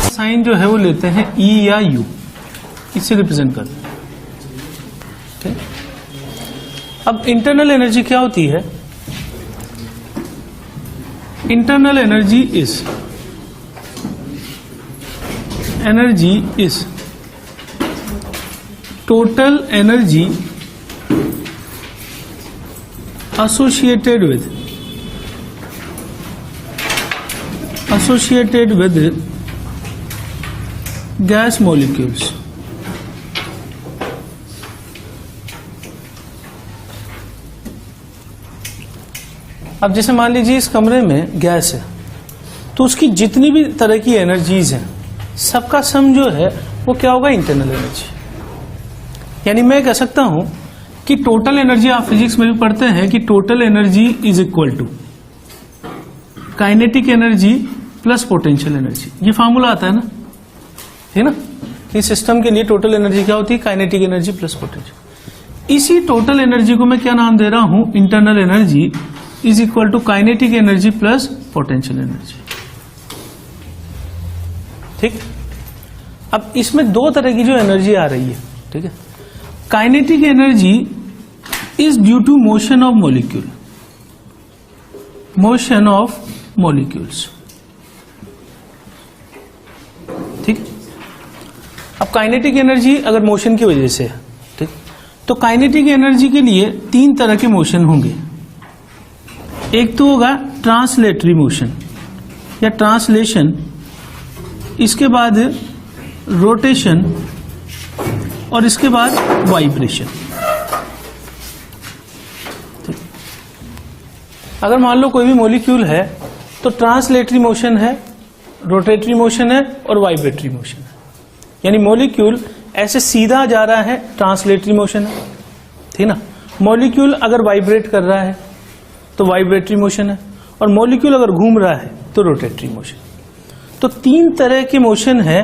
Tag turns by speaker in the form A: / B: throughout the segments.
A: Sign जो है वो लेते हैं E या U, इससे रिप्रेजेंट करते हैं। अब इंटरनल एनर्जी क्या होती है? Internal energy is total energy associated with gas molecules. अब जैसे मान लीजिए इस कमरे में गैस है, तो उसकी जितनी भी तरह की एनर्जीज हैं, सबका सम जो है वो क्या होगा? Internal energy. यानी मैं कह सकता हूं कि टोटल एनर्जी, आप फिजिक्स में भी पढ़ते हैं कि total energy is equal to kinetic energy plus potential energy. ये फार्मूला आता है ना, है ना, कि सिस्टम के लिए टोटल एनर्जी क्या होती है? Kinetic energy plus potential. इसी टोटल एनर्जी को मैं क्या नाम दे रहा हूं? Internal energy is equal to kinetic energy plus potential energy. ठीक। अब इसमें दो तरह की जो एनर्जी आ रही है, ठीक है। Kinetic energy is due to motion of molecules. ठीक। अब काइनेटिक एनर्जी अगर मोशन की वजह से है, ठीक, तो काइनेटिक एनर्जी के लिए तीन तरह के मोशन होंगे। एक तो होगा ट्रांसलेटरी मोशन या ट्रांसलेशन, इसके बाद रोटेशन और इसके बाद वाइब्रेशन। अगर मान लो कोई भी मॉलिक्यूल है तो ट्रांसलेटरी मोशन है, रोटेटरी मोशन है और वाइब्रेटरी मोशन है। यानी मॉलिक्यूल ऐसे सीधा जा रहा है, ट्रांसलेटरी मोशन है, ठीक ना। मॉलिक्यूल अगर वाइब्रेट कर रहा है तो वाइब्रेटरी मोशन है, और मॉलिक्यूल अगर घूम रहा है तो रोटेटरी मोशन। तो तीन तरह के मोशन है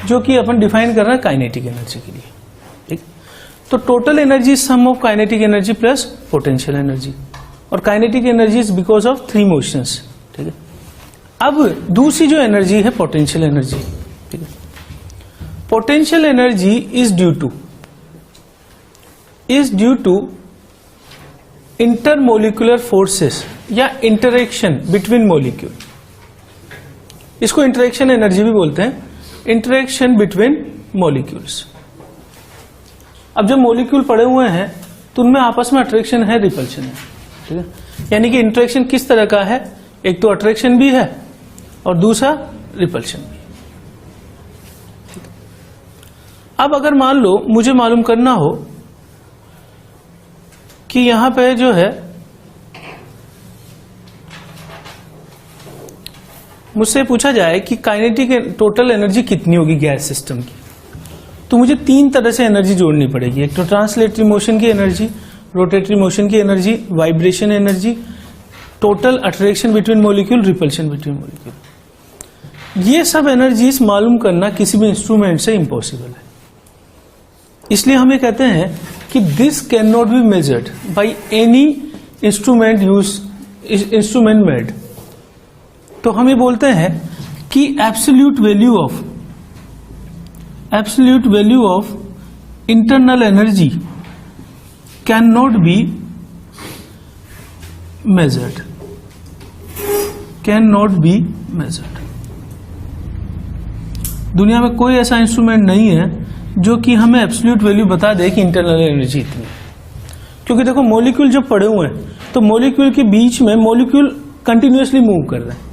A: जो कि अपन डिफाइन कर रहे हैं काइनेटिक एनर्जी के लिए। ठीक। तो total energy sum of kinetic energy plus potential energy, और kinetic energy is because of three motions. ठीक है। अब दूसरी जो एनर्जी है पोटेंशियल एनर्जी, ठीक है। Potential energy is due to intermolecular forces या इंटरेक्शन बिटवीन मॉलिक्यूल। इसको इंटरेक्शन एनर्जी भी बोलते हैं, इंटरेक्शन बिटवीन मॉलिक्यूल्स। अब जब मॉलिक्यूल पड़े हुए हैं तो उनमें आपस में अट्रैक्शन है, रिपल्शन है, ठीक है। यानी कि इंटरेक्शन किस तरह का है? एक तो अट्रैक्शन भी है और दूसरा रिपल्शन भी। अब अगर मान लो मुझे मालूम करना हो कि यहां पे जो है मुझसे पूछा जाए कि काइनेटिक टोटल एनर्जी कितनी होगी गैस सिस्टम की, तो मुझे तीन तरह से एनर्जी जोड़नी पड़ेगी। एक तो ट्रांसलेटरी मोशन की एनर्जी, रोटेटरी मोशन की energy, vibration energy, total attraction between molecule, repulsion between molecule. ये सब एनर्जीज मालूम करना किसी भी इंस्ट्रूमेंट से इम्पॉसिबल है। इसलिए हम ये कहते हैं कि this can not be measured by any instrument made. तो हम ये बोलते हैं कि absolute value of internal energy can not be measured, दुनिया में कोई ऐसा इंस्ट्रूमेंट नहीं है जो कि हमें एब्सोल्यूट वैल्यू बता दे कि इंटरनल एनर्जी इतनी है। क्योंकि देखो मॉलिक्यूल जब पड़े हुए हैं तो मॉलिक्यूल के बीच में मॉलिक्यूल कंटिन्यूअसली मूव कर रहे हैं।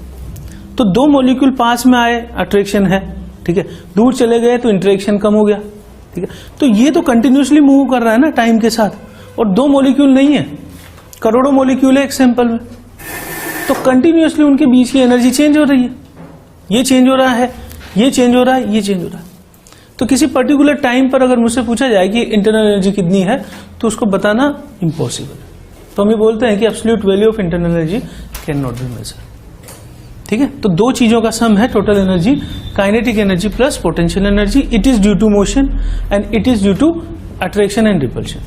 A: तो दो मॉलिक्यूल पास में आए, अट्रैक्शन है, ठीक है, दूर चले गए तो इंटरेक्शन कम हो गया, ठीक है। तो ये तो कंटिन्यूअसली मूव कर रहा है ना टाइम के साथ, और दो मॉलिक्यूल नहीं है, करोड़ों मॉलिक्यूल है एक सैंपल में, तो कंटिन्यूअसली उनके बीच की एनर्जी चेंज हो रही है। ये चेंज हो रहा है, ये चेंज हो रहा है, ये चेंज हो रहा है। तो किसी पर्टिकुलर टाइम पर अगर मुझसे पूछा जाए कि इंटरनल एनर्जी कितनी है तो उसको बताना इम्पॉसिबल है। तो हम ये बोलते हैं कि absolute value of internal energy can not be measured. ठीक है, तो दो चीजों का सम है total energy, kinetic energy plus potential energy. It is due to motion and it is due to attraction and repulsion.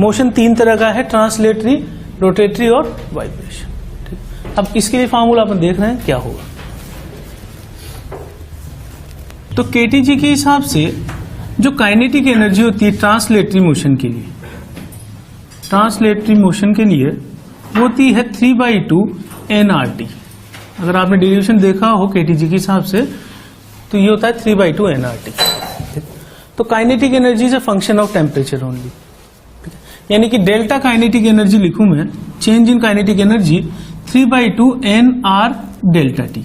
A: Motion तीन तरह का है, ट्रांसलेटरी, रोटेटरी और वाइब्रेशन। ठीक, अब इसके लिए फार्मूला अपन देख रहे हैं क्या होगा। तो केटीजी के हिसाब से जो काइनेटिक एनर्जी होती है ट्रांसलेटरी मोशन के लिए, ट्रांसलेटरी मोशन के लिए वो होती है 3/2 nRT। अगर आपने डेरिवेशन देखा हो केटीजी के हिसाब से तो ये होता है 3/2 nRT। तो kinetic energy is a function of temperature only, यानी कि डेल्टा काइनेटिक एनर्जी लिखूं मैं, change in kinetic energy 3/2 nR delta T।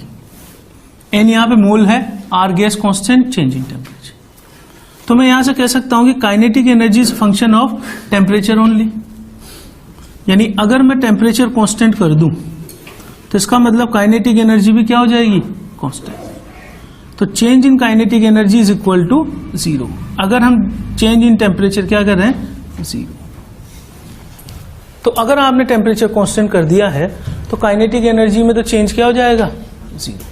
A: n यहां पे मोल है, R gas constant, change in temperature. तो मैं यहां से कह सकता हूं कि kinetic energy is function of temperature only, यानी अगर मैं टेम्परेचर कांस्टेंट कर दूं तो इसका मतलब काइनेटिक एनर्जी भी क्या हो जाएगी, कांस्टेंट। तो change in kinetic energy is equal to 0। अगर हम चेंज इन टेम्परेचर क्या कर रहे हैं, 0। तो अगर आपने टेम्परेचर कांस्टेंट कर दिया है तो काइनेटिक एनर्जी में तो चेंज क्या हो जाएगा, 0।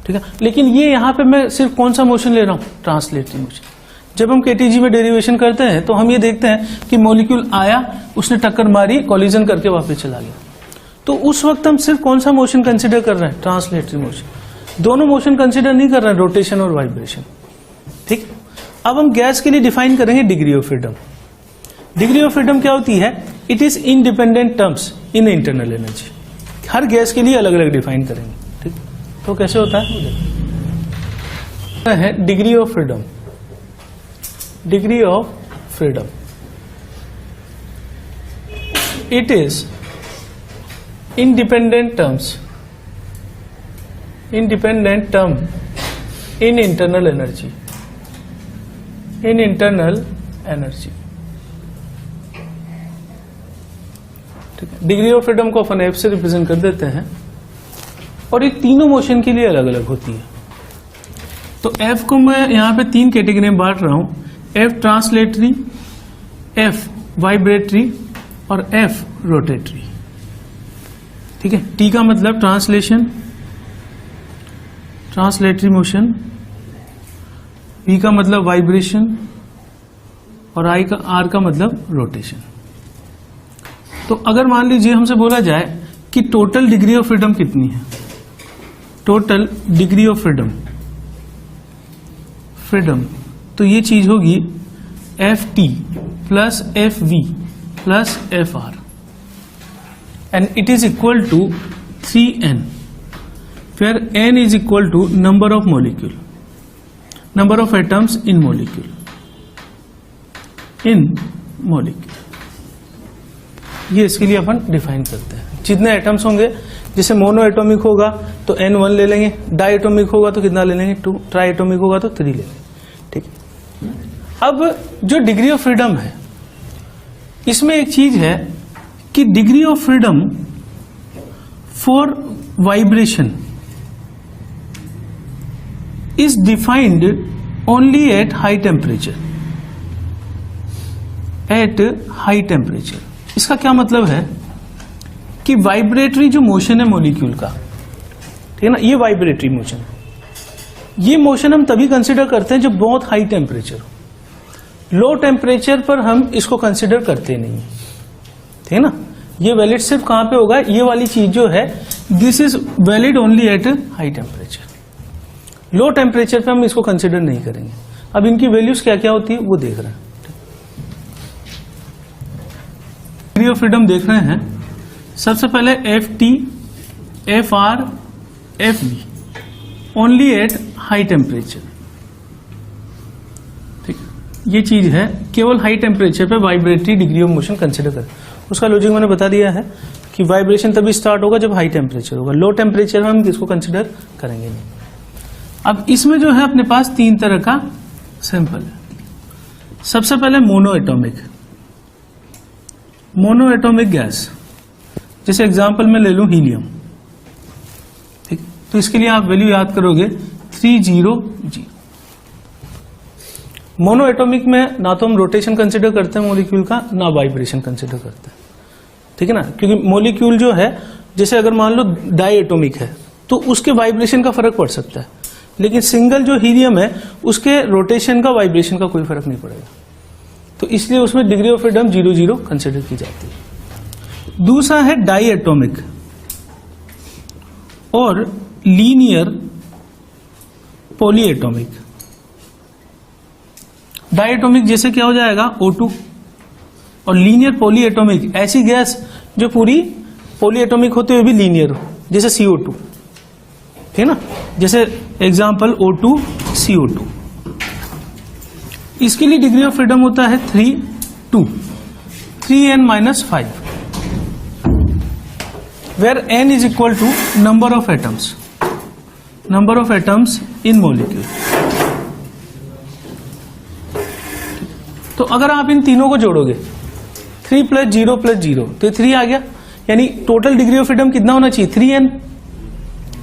A: ठीक है, लेकिन ये यहां पे मैं सिर्फ कौन सा मोशन ले रहा हूं, ट्रांसलेटरी मोशन। जब हम केटीजी में डेरिवेशन करते हैं तो हम ये देखते हैं कि मॉलिक्यूल आया, उसने टक्कर मारी, कॉलिजन करके वापस चला गया। तो उस वक्त हम सिर्फ कौन सा मोशन कंसिडर कर रहे हैं, ट्रांसलेटरी मोशन। दोनों मोशन कंसिडर नहीं कर रहे हैं, रोटेशन और वाइब्रेशन। ठीक, अब हम गैस के लिए डिफाइन करेंगे degree of freedom. Degree of freedom क्या होती है, it is independent terms in internal energy. Her gas के लिए अलग अलग डिफाइन करेंगे। ठीक, तो कैसे होता है degree of freedom. Degree of freedom, it is independent term in internal energy, in internal energy। ठीक है, डिग्री ऑफ फ्रीडम को अपन एफ से रिप्रेजेंट कर देते हैं और ये तीनों मोशन के लिए अलग अलग होती है। तो एफ को मैं यहां पे तीन कैटेगरी में बांट रहा हूं, एफ ट्रांसलेटरी, एफ वाइब्रेटरी और एफ रोटेटरी। ठीक है, टी का मतलब ट्रांसलेशन, ट्रांसलेटरी मोशन, वी का मतलब वाइब्रेशन और आर का मतलब रोटेशन। तो अगर मान लीजिए हमसे बोला जाए कि टोटल डिग्री ऑफ फ्रीडम कितनी है, टोटल डिग्री ऑफ फ्रीडम, तो ये चीज होगी F T plus F V plus F R and it is equal to 3n, where n is equal to number of molecule, number of atoms in molecule, ये इसके लिए अपन define करते हैं। जितने एटम्स होंगे, जैसे मोनो एटॉमिक होगा तो n1 ले लेंगे, डाई एटॉमिक होगा तो कितना ले लेंगे 2, ट्राई एटॉमिक होगा तो 3 ले लेंगे। ठीक है, अब जो डिग्री ऑफ फ्रीडम है इसमें एक चीज है कि degree of freedom for vibration is defined only at high temperature, eight high temperature. इसका क्या मतलब है कि वाइब्रेटरी जो मोशन है मॉलिक्यूल का, ठीक है ना, ये वाइब्रेटरी मोशन है। ये मोशन हम तभी कंसिडर करते हैं जब बहुत हाई टेम्परेचर हो। लो टेम्परेचर पर हम इसको कंसिडर करते नहीं, ठीक है ना। ये वैलिड सिर्फ कहां पे होगा, ये वाली चीज जो है, this is valid only at high temperature. Low temperature पे हम इसको कंसिडर नहीं करेंगे। अब इनकी वैल्यूज क्या क्या होती है वो देख रहे हैं। डिग्री ऑफ फ्रीडम देख रहे हैं। सबसे पहले F T, F R, F V only at high temperature. ठीक, ये चीज है, केवल हाई टेम्परेचर पे vibratory degree of motion consider करें। उसका लॉजिक मैंने बता दिया है कि वाइब्रेशन तभी स्टार्ट होगा जब हाई टेम्परेचर होगा। लो टेम्परेचर में हम इसको कंसिडर करेंगे नहीं। अब इसमें जो है अपने पास तीन तरह का सैंपल है। सबसे पहले मोनो एटॉमिक गैस, जैसे एग्जांपल में ले लूं हीलियम। ठीक, तो इसके लिए आप वैल्यू याद करोगे 300G। मोनो एटॉमिक में ना तो हम रोटेशन कंसिडर करते हैं मॉलिक्यूल का, ना वाइब्रेशन कंसिडर करते हैं। ठीक है ना, क्योंकि मोलिक्यूल जो है जैसे अगर मान लो डाई एटॉमिक है तो उसके वाइब्रेशन का फर्क पड़ सकता है, लेकिन सिंगल जो हीलियम है उसके रोटेशन का वाइब्रेशन का कोई फर्क नहीं पड़ेगा, तो इसलिए उसमें डिग्री ऑफ फ्रीडम 0-0 कंसिडर की जाती है। दूसरा है डाई एटॉमिक और linear polyatomic. Diatomic जैसे क्या हो जाएगा O2, और लीनियर पॉली एटॉमिक ऐसी गैस जो पूरी पॉली एटॉमिक होते हुए भी लीनियर हो, जैसे CO2, ठीक है ना, जैसे एग्जांपल O2 CO2। इसके लिए डिग्री ऑफ फ्रीडम होता है 3n-5, where n is equal to number of atoms in molecule. तो अगर आप इन तीनों को जोड़ोगे 3 + 0 + 0 तो 3 आ गया, यानी टोटल डिग्री ऑफ फ्रीडम कितना होना चाहिए 3n।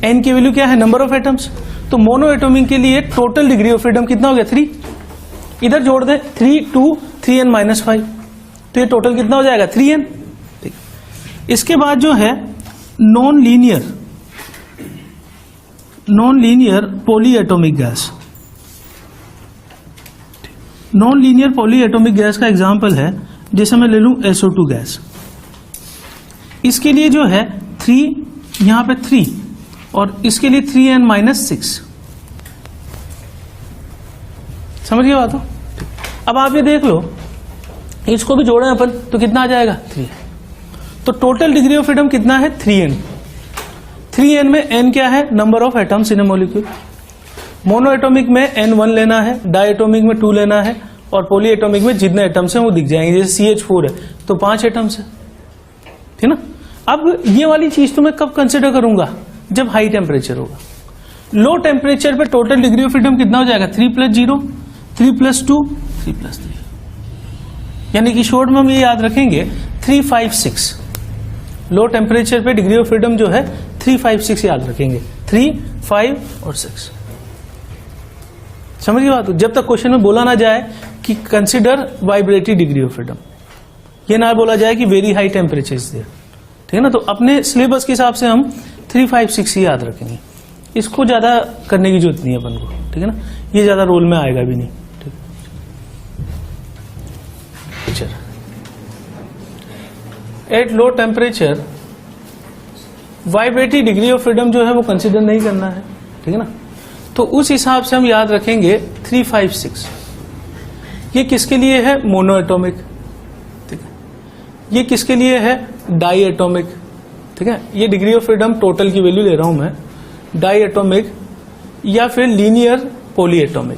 A: n की वैल्यू क्या है नंबर ऑफ एटम्स, तो मोनो एटॉमिक के लिए टोटल डिग्री ऑफ फ्रीडम कितना हो गया 3। इधर जोड़ दें 3 2 3n-5, तो ये टोटल कितना हो जाएगा 3n। ठीक, इसके बाद जो है non linear poly atomic gas. Non linear poly atomic gas का एग्जांपल है, जैसे मैं ले लूं SO2 गैस। इसके लिए जो है 3, यहां पे 3 और इसके लिए 3n-6। समझ गए बात हो? अब आप ये देख लो, इसको भी जोड़ें अपन तो कितना आ जाएगा 3। तो टोटल डिग्री ऑफ फ्रीडम कितना है 3n। 3n में n क्या है number of atoms in A molecule. Mono atomic में n1 लेना है, डाई एटॉमिक में 2 लेना है, और पॉली एटॉमिक में जितने एटम्स हैं वो दिख जाएंगे, जैसे CH4 है तो 5 एटम्स है, ठीक ना। अब ये वाली चीज तो मैं कब कंसिडर करूंगा, जब हाई टेम्परेचर होगा। लो टेम्परेचर पे टोटल डिग्री ऑफ फ्रीडम कितना हो जाएगा 3 + 0 3 + 2 3 + 3, यानी कि शॉर्ट में हम ये याद रखेंगे 3 5 6। लो टेम्परेचर पे डिग्री ऑफ फ्रीडम जो है 3 5 6 याद रखेंगे, 3 5 और 6। समझ गए बात? जब तक क्वेश्चन में बोला ना जाए कि consider vibratory degree of freedom, ये ना बोला जाए कि very high temperature is there, ठीक है ना। तो अपने सिलेबस के हिसाब से हम 3 5 6 ही याद रखेंगे, इसको ज्यादा करने की जरूरत नहीं है अपन को, ठीक है ना, ये ज्यादा रोल में आएगा भी नहीं। ठीक, चल at low temperature vibratory degree of freedom जो है वो कंसिडर नहीं करना है, ठीक है ना। तो उस हिसाब से हम याद रखेंगे 3 5 6। ये किसके लिए है मोनो एटॉमिक, ठीक है। ये किसके लिए है डाई एटॉमिक, ठीक है। ये डिग्री ऑफ फ्रीडम टोटल की वैल्यू ले रहा हूं मैं, डाई एटॉमिक या फिर linear poly atomic.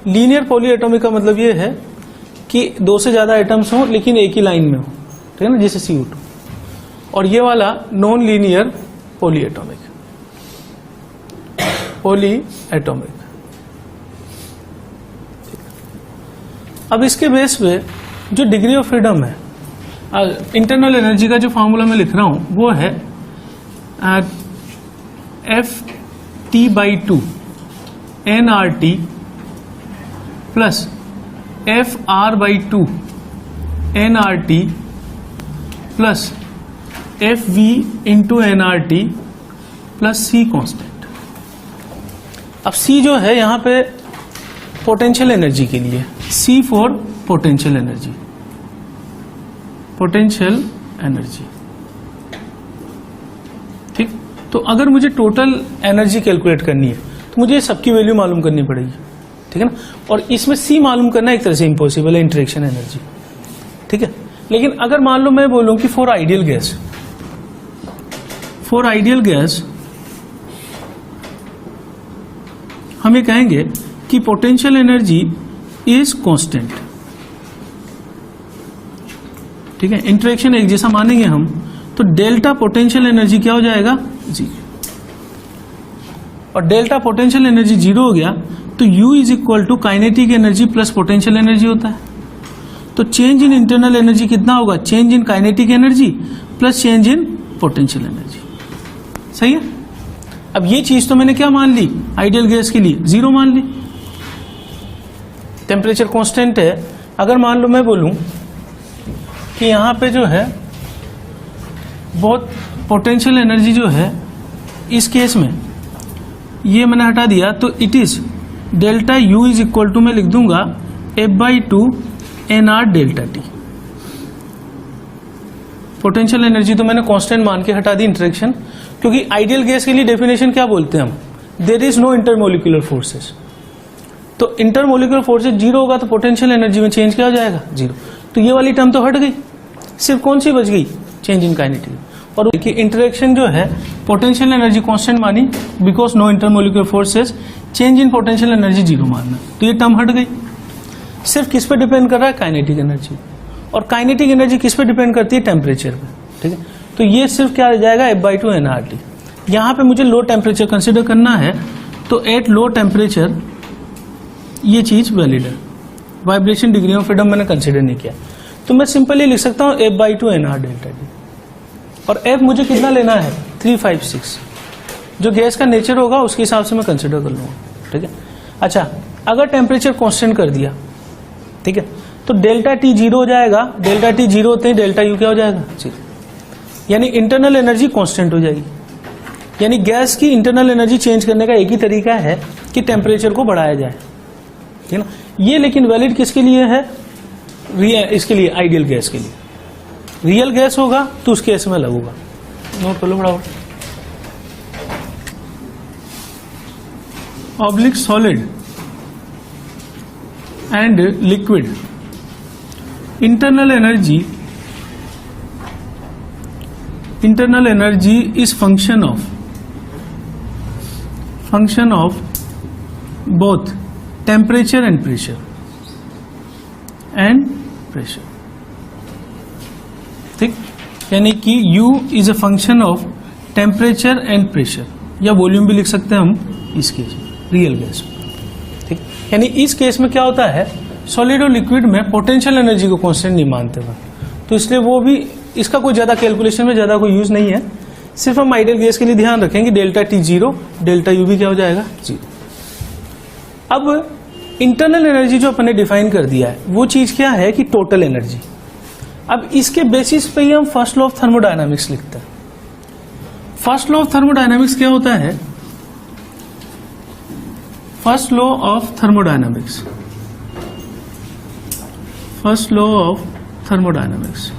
A: Linear poly atomic का मतलब ये है कि 2 से ज्यादा एटम्स हों लेकिन एक ही लाइन में हो, ठीक है ना, जैसे CO2। और ये वाला नॉन लीनियर पॉली एटॉमिक, अब इसके बेस पे जो डिग्री ऑफ फ्रीडम है, इंटरनल एनर्जी का जो फॉर्मूला मैं लिख रहा हूं वो है Ft/2 nRT plus Fr/2 nRT plus Fv into nRT plus C constant. अब C जो है यहां पे पोटेंशियल एनर्जी के लिए, C फॉर पोटेंशियल एनर्जी, ठीक। तो अगर मुझे टोटल एनर्जी कैलकुलेट करनी है तो मुझे सबकी वैल्यू मालूम करनी पड़ेगी, ठीक है ना। और इसमें C मालूम करना एक तरह से इम्पॉसिबल है, इंटरेक्शन एनर्जी, ठीक है। लेकिन अगर मान लो मैं बोलूं कि फॉर आइडियल गैस हम ये कहेंगे कि पोटेंशियल एनर्जी इज कांस्टेंट, ठीक है। इंटरेक्शन एक जैसा मानेंगे हम, तो डेल्टा पोटेंशियल एनर्जी क्या हो जाएगा 0, और डेल्टा पोटेंशियल एनर्जी 0 हो गया तो U is equal to kinetic energy plus potential energy होता है। तो चेंज इन इंटरनल एनर्जी कितना होगा, change in kinetic energy plus change in potential energy, सही है। अब ये चीज तो मैंने क्या मान ली, आइडियल गैस के लिए 0 मान ली, टेम्परेचर कांस्टेंट है। अगर मान लो मैं बोलूं कि यहाँ पे जो है बहुत पोटेंशियल एनर्जी जो है इस केस में ये मैंने हटा दिया, तो it is delta U is equal to मैं लिख दूंगा F/2 NR delta T. Potential energy तो मैंने कांस्टेंट मान के हटा दी इंटरेक्शन, क्योंकि आइडियल गैस के लिए डेफिनेशन क्या बोलते हैं हम, there is no intermolecular forces. तो इंटरमोलिकुलर फोर्सेस जीरो होगा तो पोटेंशियल एनर्जी में चेंज क्या हो जाएगा, जीरो। तो ये वाली टर्म तो हट गई, सिर्फ कौन सी बच गई, चेंज इन काइनेटिक। और देखिए इंटरेक्शन जो है पोटेंशियल एनर्जी कांस्टेंट मानी because no intermolecular forces, change in potential energy zero मानना, तो ये टर्म हट गई। सिर्फ किस पे डिपेंड कर रहा है, काइनेटिक एनर्जी। और काइनेटिक एनर्जी किस पे डिपेंड करती है, टेम्परेचर पे, ठीक है। तो ये सिर्फ क्या आ जाएगा, F/2 NRT। यहाँ पे मुझे लो टेम्परेचर कंसिडर करना है, तो एट लो टेम्परेचर ये चीज वैलिड है। वाइब्रेशन डिग्री ऑफ फ्रीडम मैंने कंसिडर नहीं किया, तो मैं सिंपली लिख सकता हूँ F/2 NR डेल्टा टी। और F मुझे कितना लेना है, 356, जो गैस का नेचर होगा उसके हिसाब से मैं कंसिडर कर लूंगा, ठीक है। अच्छा, अगर टेम्परेचर कांस्टेंट कर दिया, ठीक है, तो डेल्टा टी जीरो हो जाएगा। डेल्टा टी जीरो होते ही डेल्टा यू क्या हो जाएगा, जीरो। यानी इंटरनल एनर्जी कांस्टेंट हो जाएगी। यानी गैस की इंटरनल एनर्जी चेंज करने का एक ही तरीका है कि टेम्परेचर को बढ़ाया जाए, ठीक है ना। ये लेकिन वैलिड किसके लिए है, इसके लिए आइडियल गैस के लिए। रियल गैस होगा तो उस केस में अलग होगा। नोट कर लो बड़ा oblique solid and liquid internal energy is function of both temperature and pressure ठीक। यानी कि U is a function of temperature and pressure, या वॉल्यूम भी लिख सकते हैं हम इस केस में, रियल गैस में, ठीक। यानी इस केस में क्या होता है, सॉलिड और लिक्विड में पोटेंशियल एनर्जी को कांस्टेंट नहीं मानते हैं, तो इसलिए वो भी इसका कोई ज्यादा कैलकुलेशन में ज्यादा कोई यूज नहीं है। सिर्फ हम आइडियल गैस के लिए ध्यान रखेंगे delta T zero, delta U भी क्या हो जाएगा, जीरो। अब इंटरनल एनर्जी जो अपने डिफाइन कर दिया है वो चीज क्या है कि टोटल एनर्जी। अब इसके बेसिस पे ही हम फर्स्ट लॉ ऑफ थर्मोडायनामिक्स लिखते हैं। फर्स्ट लॉ ऑफ थर्मोडायनामिक्स क्या होता है, first law of thermodynamics, first law of thermodynamics,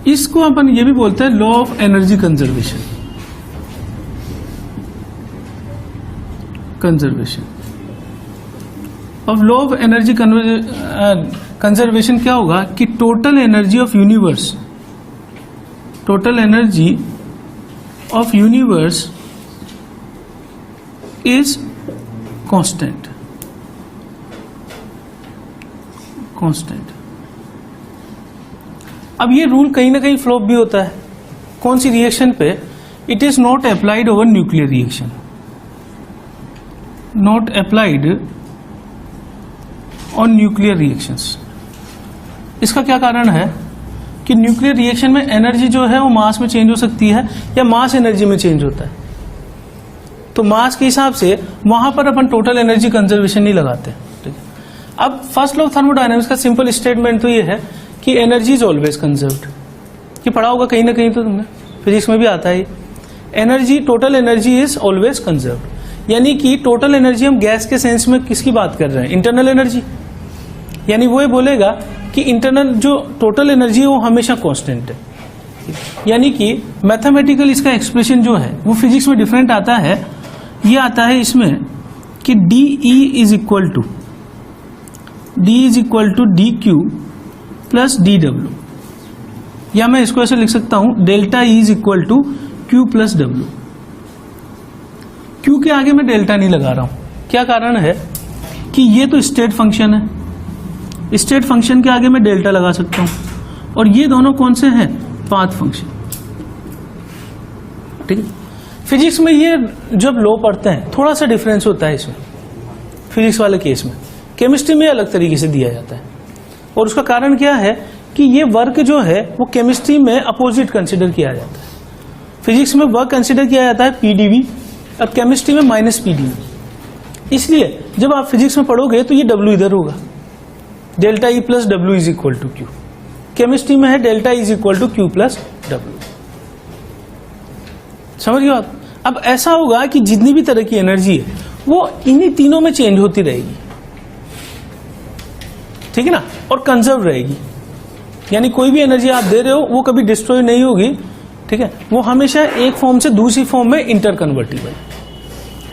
A: इसको अपन ये भी बोलते हैं लॉ ऑफ एनर्जी कंजर्वेशन। अब लॉ ऑफ एनर्जी कंजर्वेशन क्या होगा कि total energy of universe, total energy of universe is constant, अब ये रूल कहीं ना कहीं फ्लॉप भी होता है। कौन सी रिएक्शन पे, it is not applied over nuclear reaction, not applied on nuclear reactions. इसका क्या कारण है कि न्यूक्लियर रिएक्शन में एनर्जी जो है वो मास में चेंज हो सकती है या मास एनर्जी में चेंज होता है, तो मास के हिसाब से वहां पर अपन टोटल एनर्जी कंजर्वेशन नहीं लगाते, ठीक है। अब फर्स्ट लॉ ऑफ थर्मोडायनामिक्स का सिंपल स्टेटमेंट तो ये है कि एनर्जी इज ऑलवेज कंजर्व्ड। ये पढ़ा होगा कहीं ना कहीं, तो तुमने फिजिक्स में भी आता है energy, total energy is always conserved. यानी कि टोटल एनर्जी हम गैस के सेंस में किसकी बात कर रहे हैं, इंटरनल एनर्जी। यानी वो ये बोलेगा कि इंटरनल जो टोटल एनर्जी है वो हमेशा कांस्टेंट है। यानी कि मैथमेटिकल इसका एक्सप्रेशन जो है वो फिजिक्स में डिफरेंट आता है। ये आता है इसमें कि DE is equal to DQ plus DW, या मैं इसको ऐसे लिख सकता हूं delta E is equal to Q plus W। Q के आगे मैं डेल्टा नहीं लगा रहा हूं, क्या कारण है कि ये तो स्टेट फंक्शन है, स्टेट फंक्शन के आगे मैं डेल्टा लगा सकता हूं, और ये दोनों कौन से हैं, पाथ फंक्शन, ठीक है। फिजिक्स में ये जब लॉ पढ़ते हैं थोड़ा सा डिफरेंस होता है इसमें, फिजिक्स वाले केस में। केमिस्ट्री में अलग तरीके से दिया जाता है, और उसका कारण क्या है कि ये वर्क जो है वो केमिस्ट्री में अपोजिट कंसिडर किया जाता है। फिजिक्स में वर्क कंसिडर किया जाता है PdV, अब केमिस्ट्री में -PdV। इसलिए जब आप फिजिक्स में पढ़ोगे तो ये W इधर होगा, delta E plus W is equal to Q. Chemistry में है delta is equal to Q plus W. समझ गए आप? अब ऐसा होगा कि जितनी भी तरह की एनर्जी है वो इन्हीं तीनों में चेंज होती रहेगी, ठीक है ना, और कंजर्व रहेगी। यानी कोई भी एनर्जी आप दे रहे हो वो कभी डिस्ट्रॉय नहीं होगी, ठीक है, वो हमेशा एक फॉर्म से दूसरी फॉर्म में इंटर कन्वर्टिबल।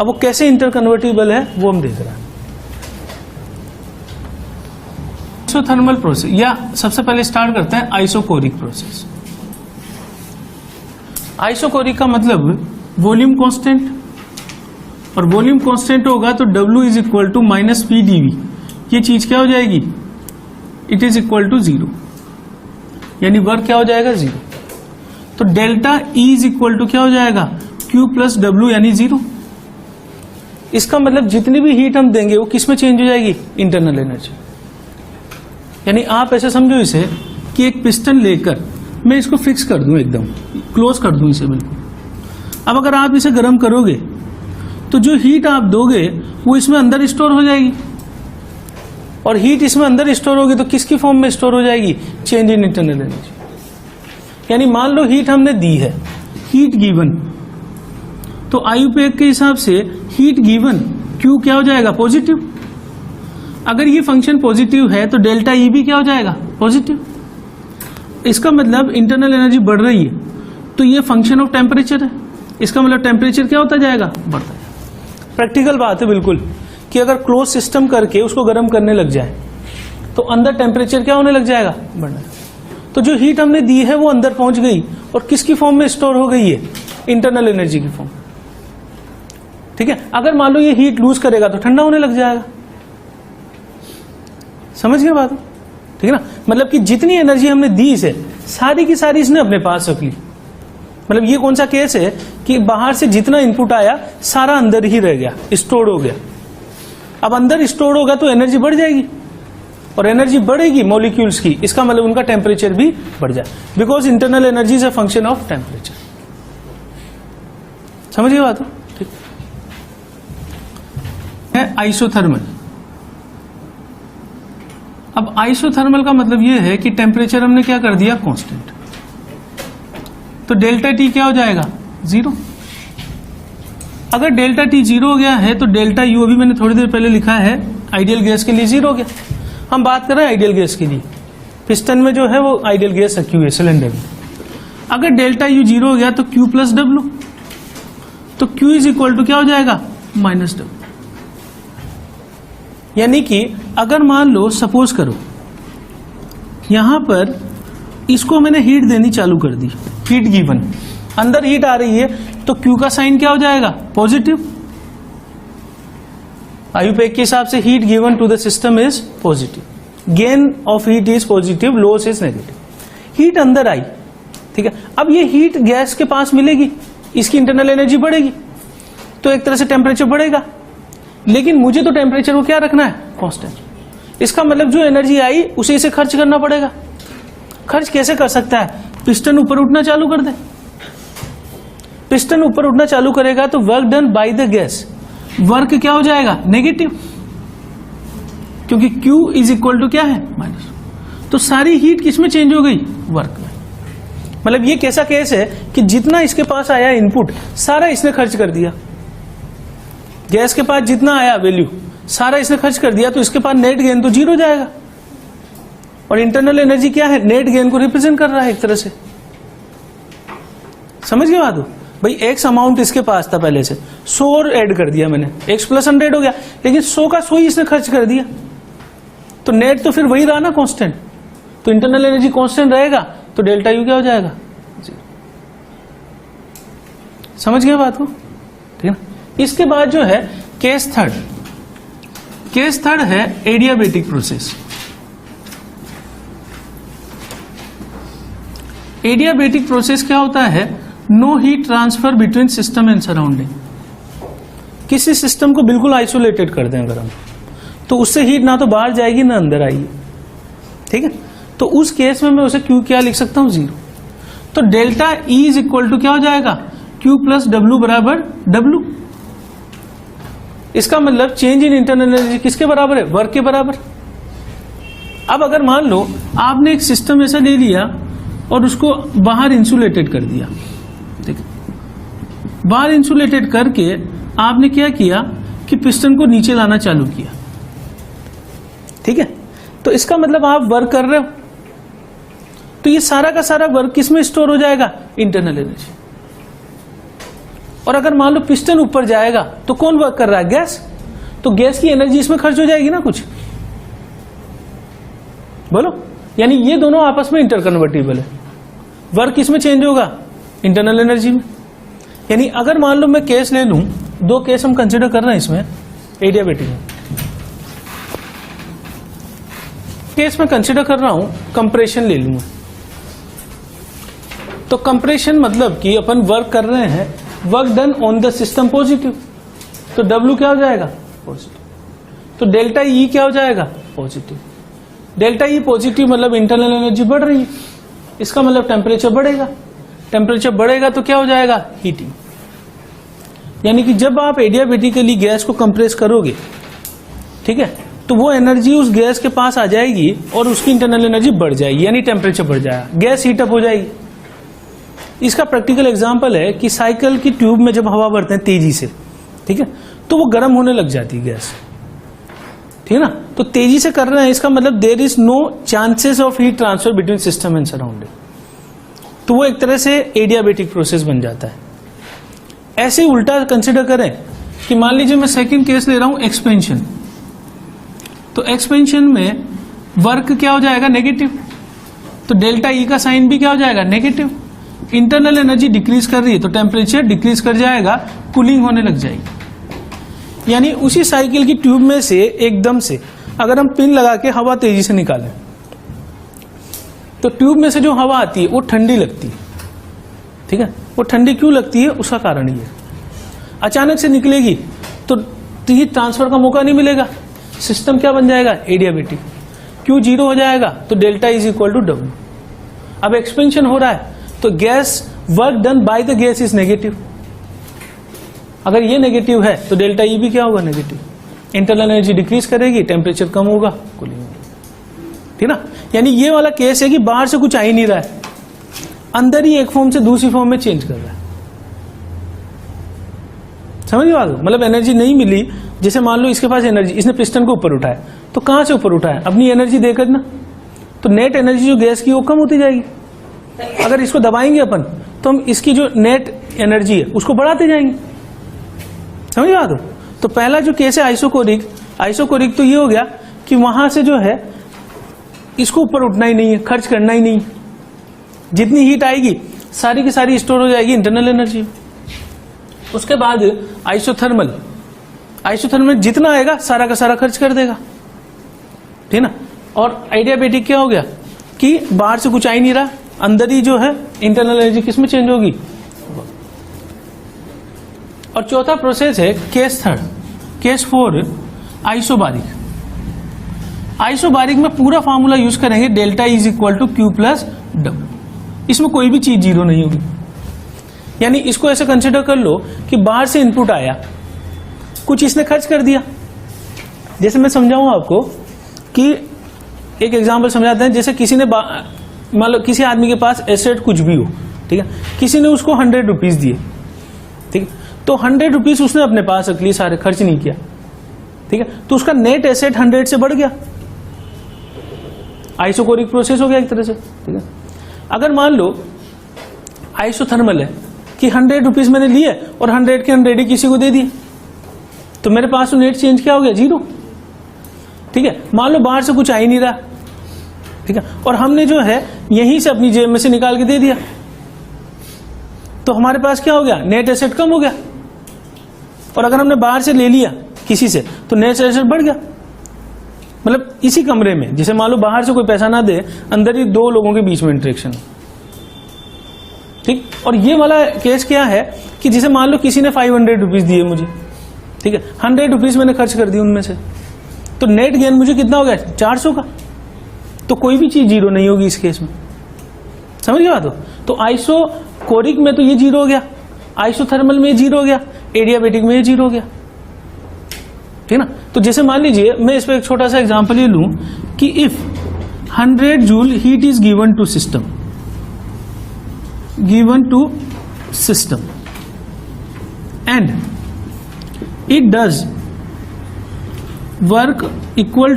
A: अब वो कैसे इंटर कन्वर्टिबल है वो हम देख रहे हैं। आइसोथर्मल प्रोसेस, या सबसे पहले स्टार्ट करते हैं आइसोकोरिक प्रोसेस। आइसोकोरिक का मतलब वॉल्यूम कांस्टेंट, और वॉल्यूम कांस्टेंट होगा तो W is equal to minus P DV. ये चीज क्या हो जाएगी? इट इज इक्वल टू 0, यानी वर्क क्या हो जाएगा? 0। तो delta E is equal to क्या हो जाएगा? Q प्लस डब्ल्यू, यानी 0। इसका मतलब जितनी भी हीट हम देंगे वो किस में चेंज हो जाएगी? Internal energy. यानी आप ऐसे समझो इसे कि एक पिस्टन लेकर मैं इसको फिक्स कर दूं, एकदम क्लोज कर दूं इसे बिल्कुल। अब अगर आप इसे गर्म करोगे तो जो हीट आप दोगे वो इसमें अंदर स्टोर हो जाएगी, और हीट इसमें अंदर स्टोर होगी तो किसकी फॉर्म में स्टोर हो जाएगी? Change in internal energy. यानी मान लो हीट हमने दी है, हीट गिवन, तो आयुपेक के हिसाब से हीट गिवन Q क्या हो जाएगा? पॉजिटिव। अगर ये फंक्शन पॉजिटिव है तो डेल्टा E भी क्या हो जाएगा? पॉजिटिव। इसका मतलब इंटरनल एनर्जी बढ़ रही है, तो ये फंक्शन ऑफ टेम्परेचर है। इसका मतलब टेम्परेचर क्या होता जाएगा? बढ़ता जाएगा। प्रैक्टिकल बात है बिल्कुल, कि अगर क्लोज सिस्टम करके उसको गर्म करने लग जाए तो अंदर टेम्परेचर क्या होने लग जाएगा? बढ़ना। तो जो हीट हमने दी है वो अंदर पहुंच गई, और किसकी फॉर्म में स्टोर हो गई है? इंटरनल एनर्जी की फॉर्म, ठीक है। अगर मान लो ये हीट लूज करेगा तो ठंडा होने लग जाएगा। समझ गए बात? ठीक है ना, मतलब कि जितनी एनर्जी हमने दी इसे सारी की सारी इसने अपने पास रख ली। मतलब ये कौन सा केस है कि बाहर से जितना इनपुट आया सारा अंदर ही रह गया, स्टोर हो गया। अब अंदर स्टोर होगा तो एनर्जी बढ़ जाएगी, और एनर्जी बढ़ेगी मॉलिक्यूल्स की, इसका मतलब उनका टेम्परेचर भी बढ़ जाए, because internal energy is a function of temperature. समझिए बात? ठीक है। आइसोथर्मल, अब आइसोथर्मल का मतलब यह है कि टेम्परेचर हमने क्या कर दिया? कांस्टेंट। तो डेल्टा T क्या हो जाएगा? 0। अगर डेल्टा T 0 हो गया है तो डेल्टा U, अभी मैंने थोड़ी देर पहले लिखा है, आइडियल गैस के लिए 0 हो गया। हम बात कर रहे हैं आइडियल गैस के लिए, पिस्टन में जो है वो आइडियल गैस रखी हुई है सिलेंडर में। अगर डेल्टा U 0 हो गया तो Q प्लस डब्ल्यू, तो Q इज इक्वल टू क्या हो जाएगा? Minus W. यानी कि अगर मान लो सपोज करो यहां पर इसको मैंने हीट देनी चालू कर दी, हीट गिवन, अंदर हीट आ रही है, तो Q का साइन क्या हो जाएगा? पॉजिटिव। आयुपेक के हिसाब से heat given to the system is positive, gain of heat is positive, loss is negative. Heat अंदर आई, ठीक है। अब ये हीट गैस के पास मिलेगी, इसकी इंटरनल एनर्जी बढ़ेगी, तो एक तरह से टेम्परेचर बढ़ेगा, लेकिन मुझे तो टेम्परेचर को क्या रखना है? कांस्टेंट। इसका मतलब जो एनर्जी आई उसे इसे खर्च करना पड़ेगा। खर्च कैसे कर सकता है? पिस्टन ऊपर उठना चालू कर दे। पिस्टन ऊपर उठना चालू करेगा तो work done by the gas, work क्या हो जाएगा? नेगेटिव, क्योंकि Q इज इक्वल टू क्या है? माइनस। तो सारी हीट किस में चेंज हो गई? वर्क में। मतलब ये कैसा केस है कि जितना इसके पास आया इनपुट सारा इसने खर्च कर दिया, गैस के पास जितना आया वैल्यू सारा इसने खर्च कर दिया, तो इसके पास नेट गेन तो 0 जाएगा। और इंटरनल एनर्जी क्या है? नेट गेन को रिप्रेजेंट कर रहा है एक तरह से। समझ गए बात? भाई एक्स अमाउंट इसके पास था पहले से, 100 और ऐड कर दिया मैंने, एक्स प्लस 100 हो गया, लेकिन 100 का 100 ही इसने खर्च कर दिया, तो नेट तो फिर वही रहा ना, कांस्टेंट। तो इंटरनल एनर्जी कांस्टेंट रहेगा, तो डेल्टा यू क्या हो जाएगा? समझ गए बात को? ठीक है ना। इसके बाद जो है केस थर्ड, केस थर्ड है एडियाबेटिक प्रोसेस। एडियाबेटिक प्रोसेस क्या होता है? No heat transfer between system and surrounding. किसी सिस्टम को बिल्कुल आइसोलेटेड कर दें अगर हम, तो उससे हीट ना तो बाहर जाएगी ना अंदर आएगी, ठीक है। तो उस केस में मैं उसे Q क्या लिख सकता हूं? 0। तो delta E is equal to क्या हो जाएगा? Q प्लस डब्ल्यू बराबर W। इसका मतलब चेंज इन इंटरनल एनर्जी किसके बराबर है? वर्क के बराबर। अब अगर मान लो आपने एक सिस्टम ऐसा ले लिया और उसको बाहर इंसुलेटेड कर दिया, ठीक है, बाहर इंसुलेटेड करके आपने क्या किया कि पिस्टन को नीचे लाना चालू किया, ठीक है, तो इसका मतलब आप वर्क कर रहे हो, तो ये सारा का सारा वर्क किसमें स्टोर हो जाएगा? Internal energy. और अगर मान लो पिस्टन ऊपर जाएगा तो कौन वर्क कर रहा है? गैस। तो गैस की एनर्जी इसमें खर्च हो जाएगी ना कुछ, बोलो। यानी ये दोनों आपस में इंटरकन्वर्टिबल है। वर्क किसमें चेंज होगा? इंटरनल एनर्जी में। यानी अगर मान लो मैं केस ले लूं, दो केस हम कंसिडर कर रहे हैं इसमें एडियाबेटिक में। केस में कंसिडर कर रहा हूं कंप्रेशन ले लूंगा, तो कंप्रेशन मतलब कि अपन वर्क कर रहे हैं, work done on the system positive, तो W क्या हो जाएगा? पॉजिटिव। तो डेल्टा E क्या हो जाएगा? पॉजिटिव। डेल्टा E पॉजिटिव मतलब इंटरनल एनर्जी बढ़ रही है, इसका मतलब टेम्परेचर बढ़ेगा। टेम्परेचर बढ़ेगा तो क्या हो जाएगा? हीटिंग। यानी कि जब आप एडियाबेटिकली गैस को कंप्रेस करोगे, ठीक है, तो वो एनर्जी उस गैस के पास आ जाएगी और उसकी इंटरनल एनर्जी बढ़ जाएगी, यानी टेम्परेचर बढ़ जाएगा, गैस हीटअप हो जाएगी। इसका प्रैक्टिकल एग्जांपल है कि साइकिल की ट्यूब में जब हवा भरते हैं तेजी से, ठीक है, तो वो गर्म होने लग जाती है गैस, ठीक है ना। तो तेजी से कर रहे हैं, इसका मतलब there is no chances of heat transfer between system and surrounding, तो वो एक तरह से एडियाबेटिक प्रोसेस बन जाता है। ऐसे उल्टा कंसिडर करें कि मान लीजिए मैं सेकंड केस ले रहा हूं एक्सपेंशन, तो एक्सपेंशन में वर्क क्या हो जाएगा? नेगेटिव। तो डेल्टा ई का साइन भी क्या हो जाएगा? नेगेटिव। इंटरनल एनर्जी डिक्रीज कर रही है तो टेम्परेचर डिक्रीज कर जाएगा, कूलिंग होने लग जाएगी। यानी उसी साइकिल की ट्यूब में से एकदम से अगर हम पिन लगा के हवा तेजी से निकालें तो ट्यूब में से जो हवा आती है वो ठंडी लगती है, ठीक है। वो ठंडी क्यों लगती है? उसका कारण ये, अचानक से निकलेगी तो हीट ट्रांसफर का मौका नहीं मिलेगा, सिस्टम क्या बन जाएगा? एडियाबेटिक। क्यू जीरो हो जाएगा तो delta is equal to W. अब एक्सपेंशन हो रहा है तो gas work done by the gas is negative. अगर ये नेगेटिव है तो डेल्टा ई भी क्या होगा? नेगेटिव। इंटरनल एनर्जी डिक्रीज करेगी, टेम्परेचर कम होगा, कूलिंग होगी, ठीक ना। यानी ये वाला केस है कि बाहर से कुछ आ ही नहीं रहा है, अंदर ही एक फॉर्म से दूसरी फॉर्म में चेंज कर रहा है। समझ गए बात? मतलब एनर्जी नहीं मिली, जैसे मान लो इसके पास एनर्जी, इसने पिस्टन को ऊपर उठाया, तो कहां से ऊपर उठाया? अपनी एनर्जी देकर ना, तो नेट एनर्जी जो गैस की वो कम होती जाएगी। अगर इसको दबाएंगे अपन तो हम इसकी जो नेट एनर्जी है उसको बढ़ाते जाएंगे। समझ बात? तो पहला जो केस है आइसोकोरिक, आइसोकोरिक तो ये हो गया कि वहां से जो है इसको ऊपर उठना ही नहीं है, खर्च करना ही नहीं, जितनी हीट आएगी सारी की सारी स्टोर हो जाएगी इंटरनल एनर्जी। उसके बाद आइसोथर्मल, आइसोथर्मल जितना आएगा सारा का सारा खर्च कर देगा, ठीक ना। और एडियाबेटिक क्या हो गया कि बाहर से कुछ आ ही नहीं रहा, अंदर ही जो है इंटरनल एनर्जी किसमें चेंज होगी? और चौथा प्रोसेस है case third, case 4 isobaric. Isobaric में पूरा फार्मूला यूज करेंगे, delta is equal to Q plus W. इसमें कोई भी चीज जीरो नहीं होगी। यानी इसको ऐसे कंसिडर कर लो कि बाहर से इनपुट आया, कुछ इसने खर्च कर दिया। जैसे मैं समझाऊं आपको कि एक एग्जांपल समझाते हैं, जैसे किसी ने मान लो किसी आदमी के पास एसेट कुछ भी हो, ठीक है, किसी ने उसको 100 रुपीज दिए, ठीक है, तो 100 रुपीज उसने अपने पास रख लिए, सारे खर्च नहीं किया, ठीक है, तो उसका नेट एसेट 100 से बढ़ गया। आइसोकोरिक प्रोसेस हो गया एक तरह से, ठीक है। अगर मान लो आइसोथर्मल है कि 100 रुपीज मैंने लिए और 100 के 100 ही किसी को दे दिए, तो मेरे पास तो नेट चेंज क्या हो गया? जीरो, ठीक है। मान लो बाहर से कुछ आ ही नहीं रहा, ठीक है, और हमने जो है यहीं से अपनी जेब में से निकाल के दे दिया, तो हमारे पास क्या हो गया? नेट एसेट कम हो गया। और अगर हमने बाहर से ले लिया किसी से तो नेट एसेट बढ़ गया। मतलब इसी कमरे में, जैसे मान लो बाहर से कोई पैसा ना दे, अंदर ही दो लोगों के बीच में इंटरेक्शन, ठीक। और ये वाला केस क्या है कि जैसे मान लो किसी ने 500 रुपीज दिए मुझे, ठीक है, 100 रुपीज मैंने खर्च कर दी उनमें से, तो नेट गेन मुझे कितना हो गया? 400 का। तो कोई भी चीज जीरो नहीं होगी इस केस में, समझ गए बात हो? तो आइसोकोरिक में तो ये जीरो हो गया, आइसोथर्मल में ये जीरो हो गया, एडियाबेटिक में ये जीरो हो गया। ठीक है ना। तो जैसे मान लीजिए मैं इस पर एक छोटा सा एग्जांपल ये लूं कि if 100 joule heat is given to system and it does work equal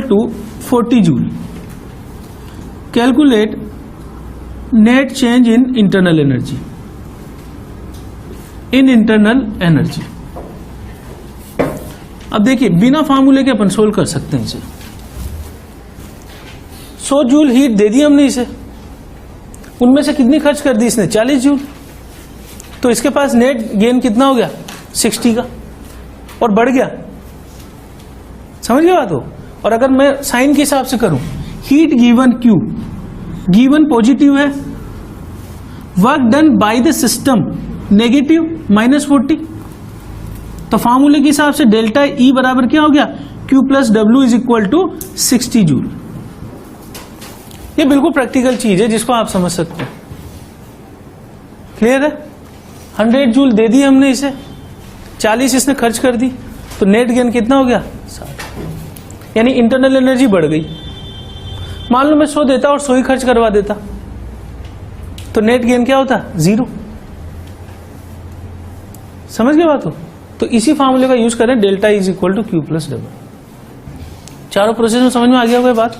A: to 40 joule, calculate net change in internal energy. अब देखिए बिना फार्मूले के अपन सोल्व कर सकते हैं इसे। 100 जूल हीट दे दी हमने इसे, उनमें से कितनी खर्च कर दी इसने 40 जूल, तो इसके पास नेट गेन कितना हो गया 60 का, और बढ़ गया। समझ गया बात हो। और अगर मैं साइन के हिसाब से करूं, heat given Q, given positive है, work done by the system negative -40, तो फार्मूले के हिसाब से डेल्टा E बराबर क्या हो गया Q plus W is equal to 60 joule. ये बिल्कुल प्रैक्टिकल चीज है जिसको आप समझ सकते हैं। क्लियर है। 100 जूल दे दी हमने इसे, 40 इसने खर्च कर दी, तो नेट गेन कितना हो गया 60, यानी इंटरनल एनर्जी बढ़ गई। मान लो मैं 100 देता और 100 ही खर्च करवा देता, तो नेट गेन क्या होता 0। समझ गए बात हो। तो इसी फार्मूले का यूज करें, delta is equal to Q plus W। चारों प्रोसेस में समझ में आ गया होगा बात,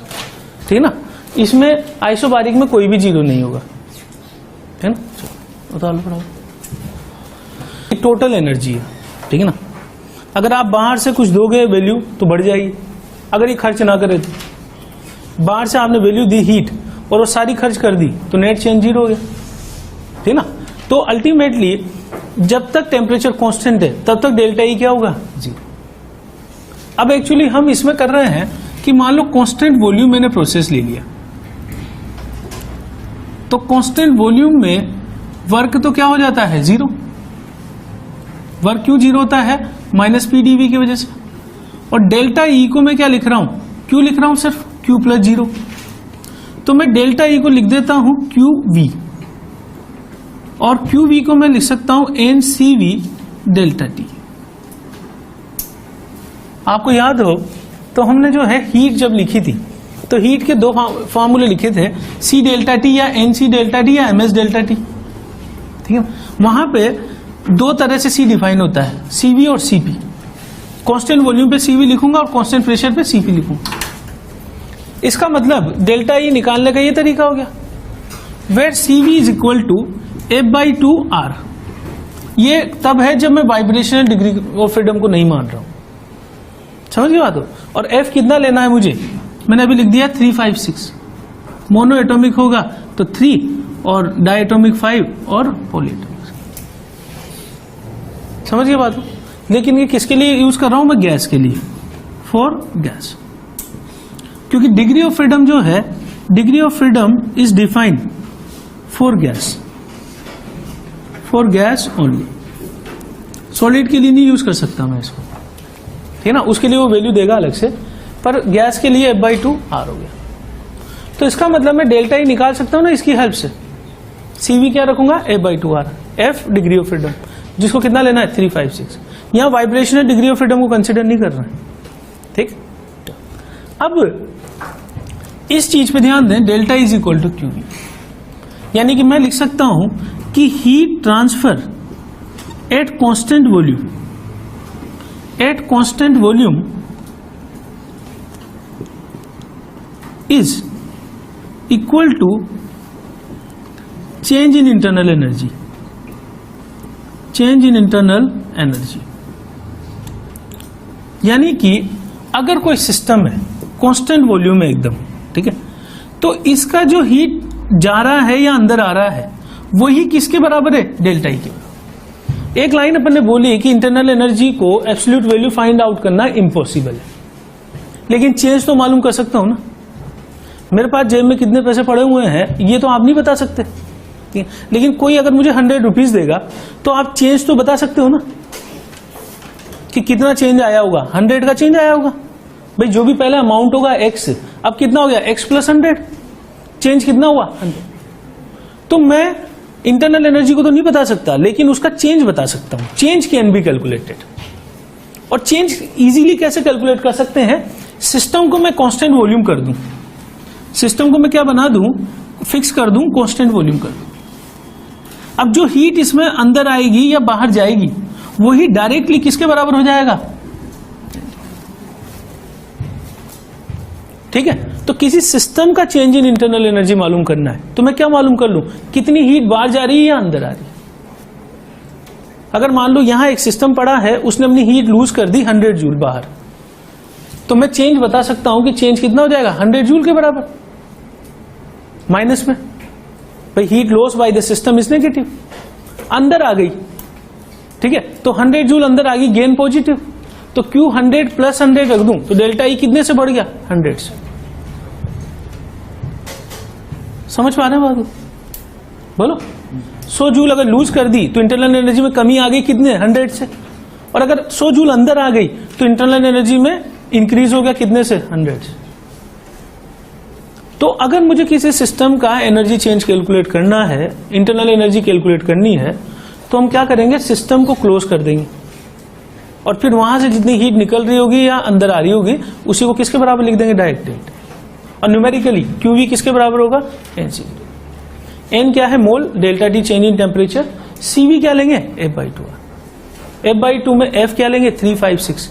A: ठीक है ना। इसमें आइसोबारिक में कोई भी जीरो नहीं होगा, है ना। चलो टोटल एनर्जी है, ठीक है ना। अगर आप बाहर से कुछ दोगे वैल्यू तो बढ़ जाएगी, अगर ये खर्च ना करे तो। बाहर से आपने वैल्यू दी हीट और वो सारी खर्च कर दी तो नेट चेंज 0 हो गया, ठीक है ना। तो अल्टीमेटली जब तक टेम्परेचर कांस्टेंट है तब तक डेल्टा ई क्या होगा 0। अब एक्चुअली हम इसमें कर रहे हैं कि मान लो कांस्टेंट वॉल्यूम मैंने प्रोसेस ले लिया, तो कांस्टेंट वॉल्यूम में वर्क तो क्या हो जाता है 0। वर्क क्यों 0 होता है -PdV की वजह से। और डेल्टा ई को मैं क्या लिख रहा हूं, क्यों लिख रहा हूं सिर्फ Q प्लस 0, तो मैं डेल्टा ई को लिख देता हूं QV, और QV को मैं लिख सकता हूं NCV डेल्टा T। आपको याद हो तो हमने जो है हीट जब लिखी थी तो हीट के दो फॉर्मूले लिखे थे, C डेल्टा T या NC डेल्टा T या MS डेल्टा T, ठीक है। वहां पे दो तरह से C डिफाइन होता है, CV और CP। कांस्टेंट वॉल्यूम पे CV लिखूंगा और कांस्टेंट प्रेशर पे CP लिखूंगा। इसका मतलब डेल्टा ई निकालने का ये तरीका हो गया, where CV is equal to F/2R। ये तब है जब मैं वाइब्रेशनल डिग्री ऑफ फ्रीडम को नहीं मान रहा हूं, समझ गए बात हो। और F कितना लेना है मुझे, मैंने अभी लिख दिया 356। मोनो एटॉमिक होगा तो 3 और डायटोमिक 5 और पॉलीएटॉमिक। समझ गए बात हो। लेकिन ये किसके लिए यूज कर रहा हूं मैं, गैस के लिए, फॉर गैस। क्योंकि डिग्री ऑफ फ्रीडम जो है, degree of freedom is defined for gas only. Solid के लिए नहीं यूज कर सकता मैं इसको, ठीक है ना। उसके लिए वो वैल्यू देगा अलग से, पर गैस के लिए F/2R हो गया। तो इसका मतलब मैं डेल्टा ई निकाल सकता हूं ना इसकी हेल्प से। CV क्या रखूंगा F/2R, F degree of freedom, जिसको कितना लेना है 356। यहां वाइब्रेशनल डिग्री ऑफ फ्रीडम को कंसिडर नहीं कर रहे हैं, ठीक। अब इस चीज पे ध्यान दें, delta is equal to QV, यानी कि मैं लिख सकता हूं कि heat transfer at constant volume is equal to change in internal energy. यानी कि अगर कोई सिस्टम है कांस्टेंट वॉल्यूम है एकदम, ठीक है, तो इसका जो हीट जा रहा है या अंदर आ रहा है वही किसके बराबर है, डेल्टा ई के बराबर। एक लाइन अपन ने बोली कि इंटरनल एनर्जी को एब्सोल्यूट वैल्यू फाइंड आउट करना इम्पॉसिबल है, लेकिन चेंज तो मालूम कर सकता हूं ना। मेरे पास जेब में कितने पैसे पड़े हुए हैं ये तो आप नहीं बता सकते, लेकिन कोई अगर मुझे 100 रुपीज देगा तो आप चेंज तो बता सकते हो ना कि कितना चेंज आया होगा। 100 का चेंज आया होगा भाई, जो भी पहला अमाउंट होगा X, अब कितना हो गया X प्लस 100, चेंज कितना हुआ 100। तो मैं इंटरनल एनर्जी को तो नहीं बता सकता, लेकिन उसका चेंज बता सकता हूं। चेंज कैन बी कैलकुलेटेड, और चेंज इजीली कैसे कैलकुलेट कर सकते हैं, सिस्टम को मैं कांस्टेंट वॉल्यूम कर दूं, सिस्टम को मैं क्या बना दूं, फिक्स कर दूं, कांस्टेंट वॉल्यूम कर दूं। अब जो हीट इसमें अंदर आएगी या बाहर जाएगी वही डायरेक्टली किसके बराबर हो जाएगा, ठीक है। तो किसी सिस्टम का चेंज इन इंटरनल एनर्जी मालूम करना है तो मैं क्या मालूम कर लूं, कितनी हीट बाहर जा रही है या अंदर आ रही है। अगर मान लो यहां एक सिस्टम पड़ा है, उसने अपनी हीट लूज कर दी 100 जूल बाहर, तो मैं चेंज बता सकता हूं कि चेंज कितना हो जाएगा, 100 जूल के बराबर माइनस में। भाई heat loss by the system is negative, अंदर आ गई, ठीक है। तो 100 जूल अंदर आ गई, गेन पॉजिटिव, तो Q 100 प्लस 100 रख दूं तो डेल्टा ई कितने से बढ़ गया, 100 से। समझ पा रहे हैं बात, बोलो। 100 जूल अगर लूज कर दी तो इंटरनल एनर्जी में कमी आ गई कितने, 100 से, और अगर 100 जूल अंदर आ गई तो इंटरनल एनर्जी में इंक्रीज हो गया कितने से, 100 से। तो अगर मुझे किसी सिस्टम का एनर्जी चेंज कैलकुलेट करना है, इंटरनल एनर्जी कैलकुलेट करनी है, तो हम क्या करेंगे, सिस्टम को क्लोज कर देंगे और फिर वहां से जितनी हीट निकल रही होगी या अंदर आ रही होगी उसी को किसके बराबर लिख देंगे, डायरेक्ट डेल्टा। और न्यूमेरिकली QV किसके बराबर होगा, NC। N क्या है, mole, delta T change in temperature, CV क्या लेंगे, F/2। F/2 में F क्या लेंगे, 356,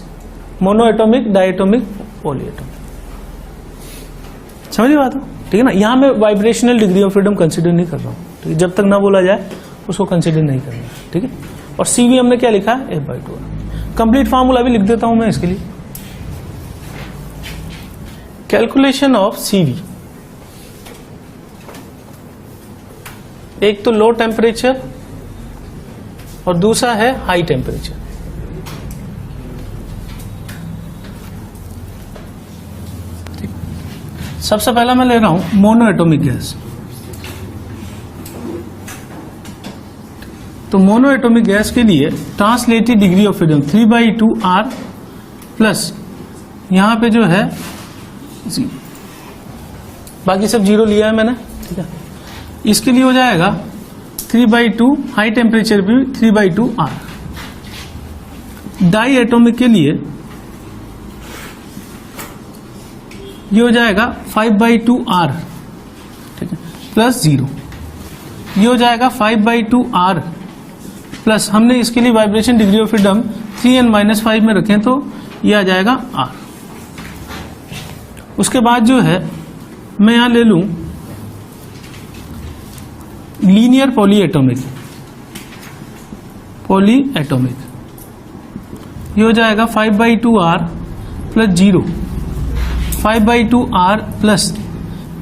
A: मोनो एटोमिक, डायटोमिक, पॉलीएटोमिक। समझिए बात हो, ठीक है ना। यहां मैं vibrational degree of freedom consider नहीं कर रहा हूं, ठीक है, जब तक ना बोला जाए उसको कंसिडर नहीं करना, ठीक है। और CV हमने क्या लिखा है, F/2। कंप्लीट फार्मूला भी लिख देता हूं मैं इसके लिए। कैलकुलेशन ऑफ CV, एक तो लो टेम्परेचर और दूसरा है हाई टेम्परेचर। सबसे पहला मैं ले रहा हूं मोनो एटॉमिक गैस। तो मोनो एटॉमिक गैस के लिए translated degree of freedom 3/2 R plus यहां पे जो है बाकी सब जीरो लिया है मैंने, ठीक है। इसके लिए हो जाएगा 3/2, हाई टेम्परेचर भी 3/2 R। डाई एटॉमिक के लिए ये हो जाएगा 5/2 R, ठीक है, प्लस 0। ये हो जाएगा 5/2 R प्लस, हमने इसके लिए vibration degree of freedom 3n-5 में रखें तो ये आ जाएगा R। उसके बाद जो है मैं यहां ले लूं लीनियर पॉलीएटॉमिक, ये हो जाएगा 5/2 R plus 0, 5/2 R plus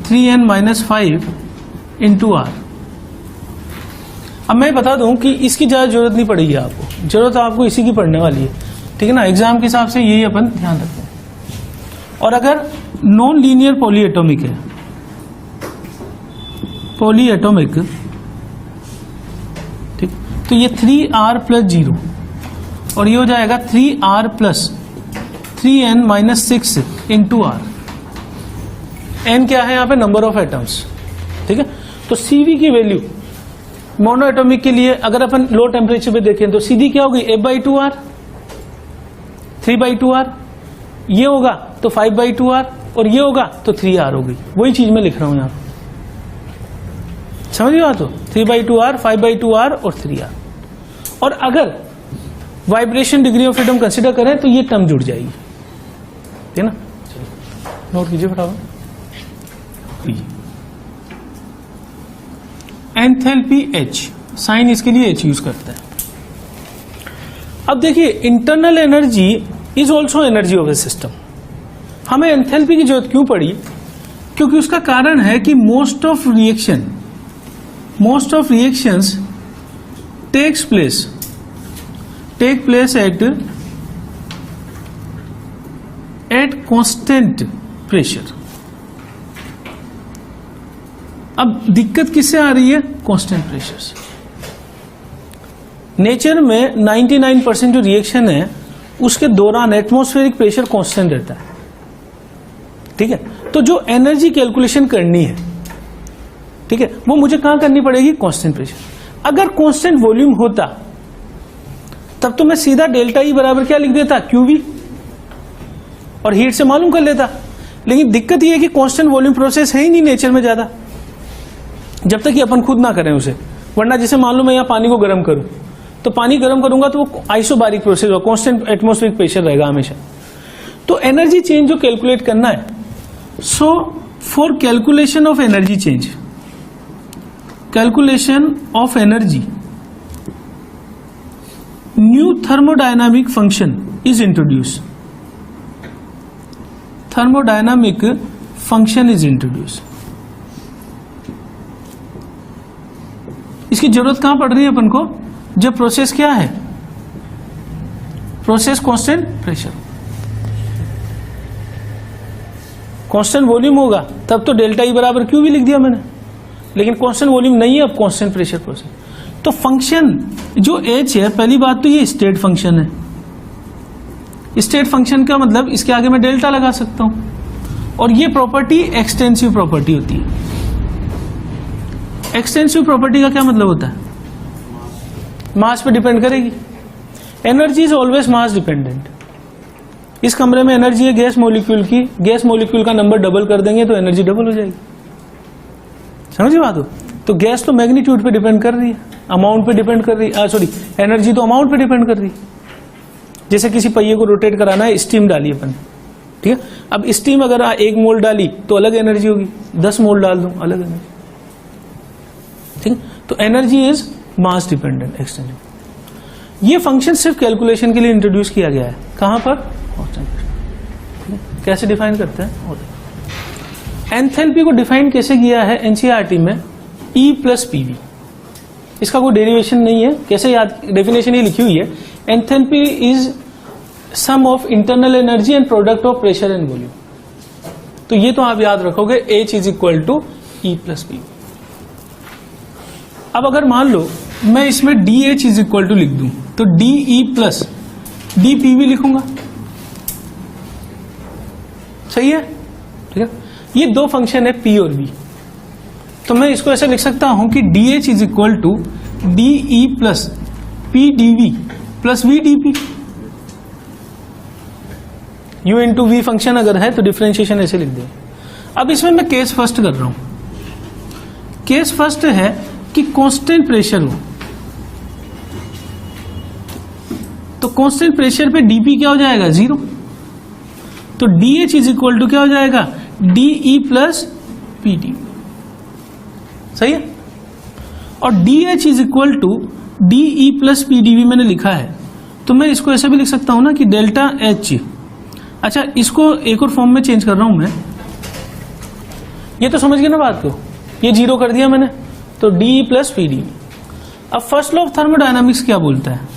A: 3n-5 into R। अब मैं बता दूं कि इसकी ज्यादा जरूरत नहीं पड़ेगी आपको, जरूरत आपको इसी की पड़ने वाली है, ठीक है ना। एग्जाम के हिसाब से यही अपन ध्यान रखते हैं। और अगर नॉन लीनियर पॉलीएटॉमिक है, पॉलीएटॉमिक, ठीक, तो ये 3R प्लस 0 और ये हो जाएगा 3R plus 3n-6 into R। n क्या है यहाँ पे, नंबर ऑफ एटम्स, ठीक है। तो CV की वैल्यू मोनो एटॉमिक के लिए अगर अपन लो टेम्परेचर पे देखें तो सीधी क्या होगी, F/2 R, 3/2 R, ये होगा तो 5/2 R और ये होगा तो 3R होगी। वही चीज मैं लिख रहा हूं यहां, समझ गए तो 3/2 R, 5/2 R और 3R। और अगर vibration degree of freedom consider करें तो ये टर्म जुड़ जाएगी, ठीक है ना। नोट कीजिए फटाफट। एंथैल्पी H, साइन इसके लिए H यूज करता है। अब देखिए internal energy is also energy of a system. हमें एंथैल्पी की जरूरत क्यों पड़ी, क्योंकि उसका कारण है कि most of reactions take place at constant pressure. अब दिक्कत किससे आ रही है, कांस्टेंट प्रेशर से। नेचर में 99% जो रिएक्शन है उसके दौरान एटमॉस्फेरिक प्रेशर कांस्टेंट रहता है, ठीक है। तो जो एनर्जी कैलकुलेशन करनी है, ठीक है, वो मुझे कहां करनी पड़ेगी, कांस्टेंट प्रेशर। अगर कांस्टेंट वॉल्यूम होता तब तो मैं सीधा डेल्टा ई बराबर क्या लिख देता, क्यूवी, और हीट से मालूम कर लेता। लेकिन दिक्कत ये है कि कांस्टेंट वॉल्यूम प्रोसेस है ही नहीं नेचर में ज्यादा, जब तक कि अपन खुद ना करें उसे। वरना जैसे मान लो मैं यहाँ पानी को गर्म करूं, तो पानी गर्म करूंगा तो वो आइसोबारिक प्रोसेस होगा, कांस्टेंट एटमॉस्फेरिक प्रेशर रहेगा हमेशा। तो एनर्जी चेंज जो कैलकुलेट करना है, so for calculation of energy change, calculation of energy, new thermodynamic function is introduce, thermodynamic function is introduce. इसकी जरूरत कहां पड़ रही है अपन को, जब प्रोसेस क्या है, process constant pressure, constant volume होगा तब तो डेल्टा ई बराबर क्यू भी लिख दिया मैंने, लेकिन कांस्टेंट वॉल्यूम नहीं है, अब कांस्टेंट प्रेशर प्रोसेस। तो फंक्शन जो एच है, पहली बात तो ये स्टेट फंक्शन है। स्टेट फंक्शन का मतलब इसके आगे मैं डेल्टा लगा सकता हूं, और ये प्रॉपर्टी एक्सटेंसिव प्रॉपर्टी होती है। एक्सटेंसिव प्रॉपर्टी का क्या मतलब होता है, मास पे डिपेंड करेगी। Energy is always mass dependent. इस कमरे में एनर्जी है गैस मॉलिक्यूल की, गैस मॉलिक्यूल का नंबर डबल कर देंगे तो एनर्जी डबल हो जाएगी, समझिए बात हो। तो गैस तो मैग्नीट्यूड पे डिपेंड कर रही है, अमाउंट पे डिपेंड कर रही है, सॉरी एनर्जी तो अमाउंट पे डिपेंड कर रही है। जैसे किसी पहिए को रोटेट कराना है, स्टीम डाली अपन, ठीक है। अब स्टीम अगर 1 मोल डाली तो अलग एनर्जी होगी, 10 मोल डाल दूं अलग एनर्जी, ठीक है। तो energy is mass dependent extensive. ये फंक्शन सिर्फ कैलकुलेशन के लिए इंट्रोड्यूस किया गया है, कहां पर, कैसे डिफाइन करते हैं। एंथैल्पी को डिफाइन कैसे किया है एनसीईआरटी में, E प्लस पीवी, इसका कोई डेरिवेशन नहीं है, कैसे याद, डेफिनेशन ही लिखी हुई है। Enthalpy is sum of internal energy and product of pressure and volume. तो ये तो आप याद रखोगे, H is equal to E plus PV. अब अगर मान लो मैं इसमें DH इज इक्वल टू लिख दूं, तो DE प्लस DPV लिखूंगा, सही है, ठीक है। ये दो फंक्शन है P और V, तो मैं इसको ऐसे लिख सकता हूं कि DH is equal to DE plus PDV plus VDP। U into V function अगर है तो डिफरेंशिएशन ऐसे लिख दे। अब इसमें मैं केस फर्स्ट कर रहा हूं। केस फर्स्ट है कि कांस्टेंट प्रेशर हो, तो कांस्टेंट प्रेशर पे DP क्या हो जाएगा, 0। तो DH इज इक्वल टू क्या हो जाएगा, DE प्लस PD, सही है। और DH is equal to DE plus PDV मैंने लिखा है, तो मैं इसको ऐसे भी लिख सकता हूं ना कि डेल्टा H। अच्छा, इसको एक और फॉर्म में चेंज कर रहा हूं मैं, ये तो समझ गए ना बात को, ये 0 कर दिया मैंने, तो DE प्लस PDV। अब फर्स्ट लॉ ऑफ थर्मोडायनामिक्स क्या बोलता है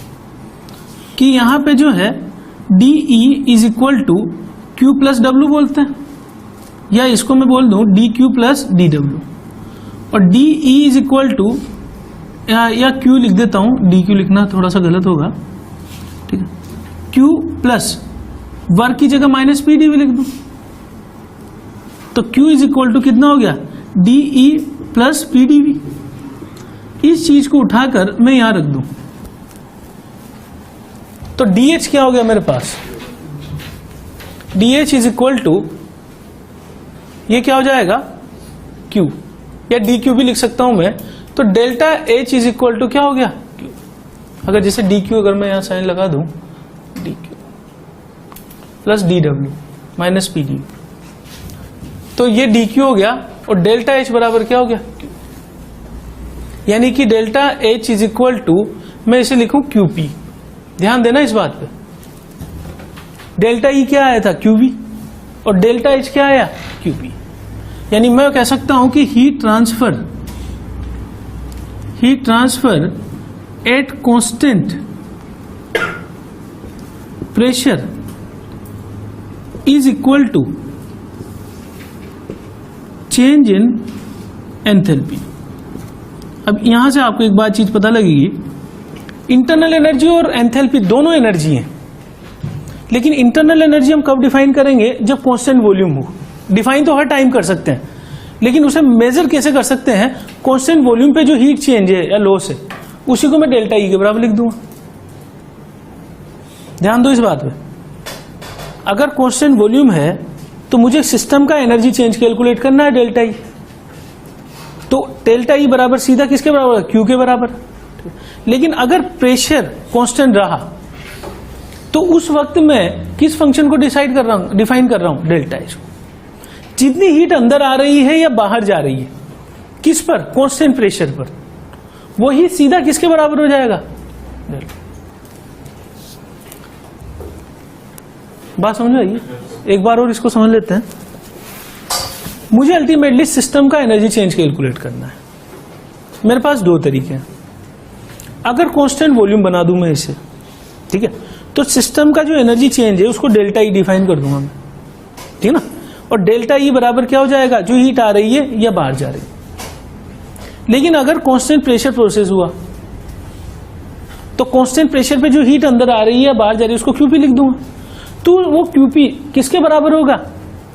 A: कि यहां पे जो है DE is equal to Q plus W बोलते हैं, या इसको मैं बोल दूं DQ प्लस DW, और DE इज इक्वल टू, या Q लिख देता हूं, DQ लिखना थोड़ा सा गलत होगा, ठीक है। Q प्लस वर्क की जगह माइनस PDV लिख दूं, तो Q इज इक्वल टू कितना हो गया, DE प्लस PDV। इस चीज को उठाकर मैं यहां रख दूं, तो DH क्या हो गया मेरे पास, DH इज इक्वल टू, ये क्या हो जाएगा, Q, या DQ भी लिख सकता हूं मैं, तो delta H is equal to क्या हो गया, Q। अगर जैसे DQ अगर मैं यहां साइन लगा दूं, DQ plus DW minus PD, तो ये DQ हो गया, और डेल्टा H बराबर क्या हो गया, Q। यानी कि delta H is equal to, मैं इसे लिखूं QP। ध्यान देना इस बात पे, डेल्टा E क्या आया था, QV, और डेल्टा H क्या आया, QP। यानी मैं कह सकता हूं कि heat transfer at constant pressure is equal to change in enthalpy. अब यहां से आपको एक बात चीज पता लगेगी, इंटरनल एनर्जी और एंथैल्पी दोनों एनर्जी हैं, लेकिन इंटरनल एनर्जी हम कब डिफाइन करेंगे, जब कांस्टेंट वॉल्यूम हो। डिफाइन तो हर टाइम कर सकते हैं, लेकिन उसे मेजर कैसे कर सकते हैं, कांस्टेंट वॉल्यूम पे जो हीट चेंज है या लॉस है, उसी को मैं डेल्टा ई के बराबर लिख दूंगा। ध्यान दो इस बात पे। अगर कांस्टेंट वॉल्यूम है तो मुझे सिस्टम का एनर्जी चेंज कैलकुलेट करना है डेल्टा ई। तो डेल्टा ई बराबर सीधा किसके बराबर है? क्यू के बराबर। लेकिन अगर प्रेशर कांस्टेंट रहा तो उस वक्त मैं किस फंक्शन को डिफाइन कर रहा हूं? Delta H. जितनी हीट अंदर आ रही है या बाहर जा रही है, किस पर? कांस्टेंट प्रेशर पर, वही सीधा किसके बराबर हो जाएगा? डेल्टा। बात समझ आइए, एक बार और इसको समझ लेते हैं। मुझे अल्टीमेटली सिस्टम का एनर्जी चेंज कैलकुलेट करना है। मेरे पास दो तरीके हैं। अगर कांस्टेंट वॉल्यूम बना दूं मैं इसे, ठीक है, तो सिस्टम का जो एनर्जी चेंज है उसको डेल्टा ई डिफाइन कर दूंगा मैं, ठीक है ना। और डेल्टा ई बराबर क्या हो जाएगा? जो हीट आ रही है या बाहर जा रही है। लेकिन अगर कांस्टेंट प्रेशर प्रोसेस हुआ तो कांस्टेंट प्रेशर पे जो हीट अंदर आ रही है या बाहर जा रही है उसको क्यूपी लिख दूंगा। तो वो क्यूपी किसके बराबर होगा?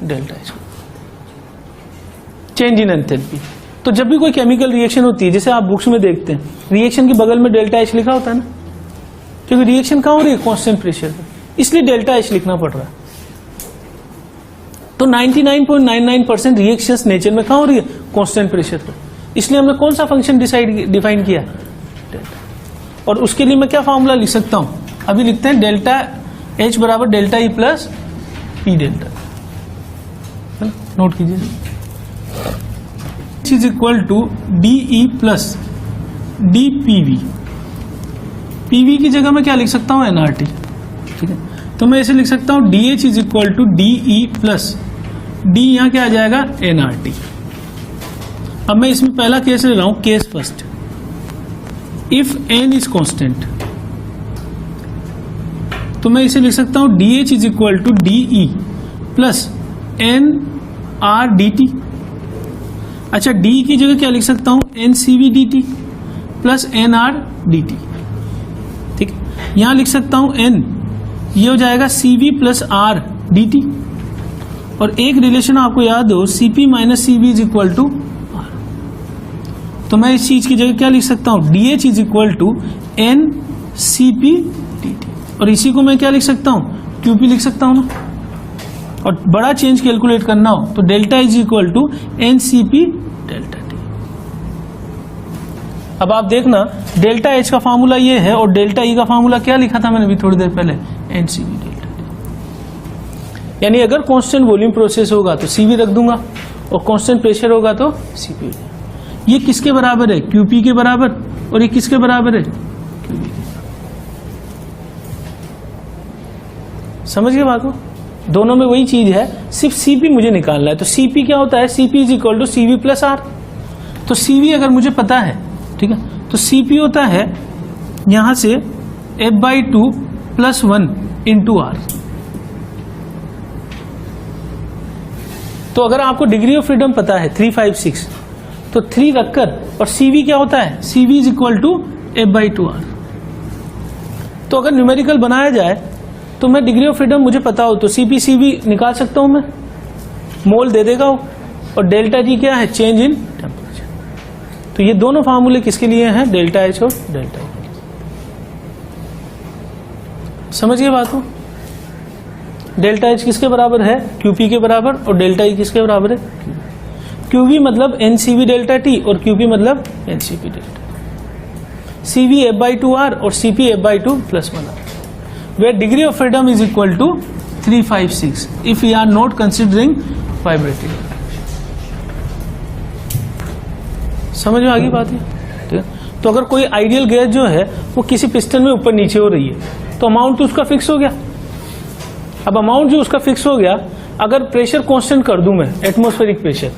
A: Delta H, change in enthalpy. तो जब भी कोई केमिकल रिएक्शन होती है, जैसे आप बुक्स में देखते हैं, रिएक्शन के बगल में डेल्टा एच लिखा होता है ना, क्योंकि रिएक्शन कहां हो रही है? कांस्टेंट प्रेशर पे, इसलिए डेल्टा एच लिखना पड़ रहा है। तो 99.99% रिएक्शंस नेचर में कहां हो रही है? कांस्टेंट प्रेशर पे। इसलिए हमने कौन सा फंक्शन डिफाइन किया? डेल्टा। और उसके लिए मैं क्या फॉर्मूला लिख सकता हूं? अभी लिखते हैं डेल्टा एच बराबर delta E plus P delta. Note कीजिए, is equal to D E plus D PV. PV की जगह मैं क्या लिख सकता हूं? एनआरटी, ठीक है। तो मैं इसे लिख सकता हूं D H is equal to D E plus D, यहां क्या आ जाएगा? एनआरटी। अब मैं इसमें पहला केस ले रहा हूं, case first. If N is constant तो मैं इसे लिख सकता हूं D H is equal to D E plus N R D T. अच्छा, डी की जगह क्या लिख सकता हूं? N C V D T plus N R D T, ठीक है। यहां लिख सकता हूं एन, ये हो जाएगा C V plus R D T. और एक रिलेशन आपको याद हो, C P minus C V is equal to R. तो मैं इस चीज की जगह क्या लिख सकता हूं? D H is equal to N C P D T. और इसी को मैं क्या लिख सकता हूं? क्यूपी लिख सकता हूं ना। और बड़ा चेंज कैलकुलेट करना हो तो delta is equal to N C P delta T. अब आप देखना, डेल्टा एच का फार्मूला ये है और डेल्टा ई का फार्मूला क्या लिखा था मैंने अभी थोड़ी देर पहले? N C V delta T. यानी अगर कांस्टेंट वॉल्यूम प्रोसेस होगा तो सी वी रख दूंगा और कांस्टेंट प्रेशर होगा तो सी पी। ये किसके बराबर है? क्यूपी के बराबर। और ये किसके बराबर है? क्यूबी के। समझ गए बात को? दोनों में वही चीज है, सिर्फ सीपी मुझे निकालना है। तो सीपी क्या होता है? CP is equal to CV plus R. तो सीवी अगर मुझे पता है, ठीक है, तो सीपी होता है यहां से F/2 प्लस 1 इंटू आर। तो अगर आपको डिग्री ऑफ फ्रीडम पता है 356, तो 3 रखकर, और सीवी क्या होता है? CV is equal to F/2 R. तो अगर न्यूमेरिकल बनाया जाए तो मैं डिग्री ऑफ फ्रीडम मुझे पता हो तो सीपी सीवी निकाल सकता हूं मैं, मोल दे देगा वो। और डेल्टा जी क्या है? Change in temperature. तो ये दोनों फार्मूले किसके लिए हैं? डेल्टा एच और डेल्टा ई। समझ गए बात को? डेल्टा एच किसके बराबर है? क्यूपी के बराबर। और डेल्टा ई किसके बराबर है? क्यूवी मतलब एनसीवी डेल्टा टी और क्यूपी मतलब N C P delta. C V F/2 R और C P F/2 plus 1 R, where degree of freedom is equal to 356 if we are not considering vibrating। समझ में आ गई बात है? ठीक है। तो अगर कोई आइडियल गैस जो है वो किसी पिस्टन में ऊपर नीचे हो रही है तो अमाउंट तो उसका फिक्स हो गया। अब अमाउंट जो उसका फिक्स हो गया, अगर प्रेशर कांस्टेंट कर दूं मैं, एटमॉस्फेरिक प्रेशर,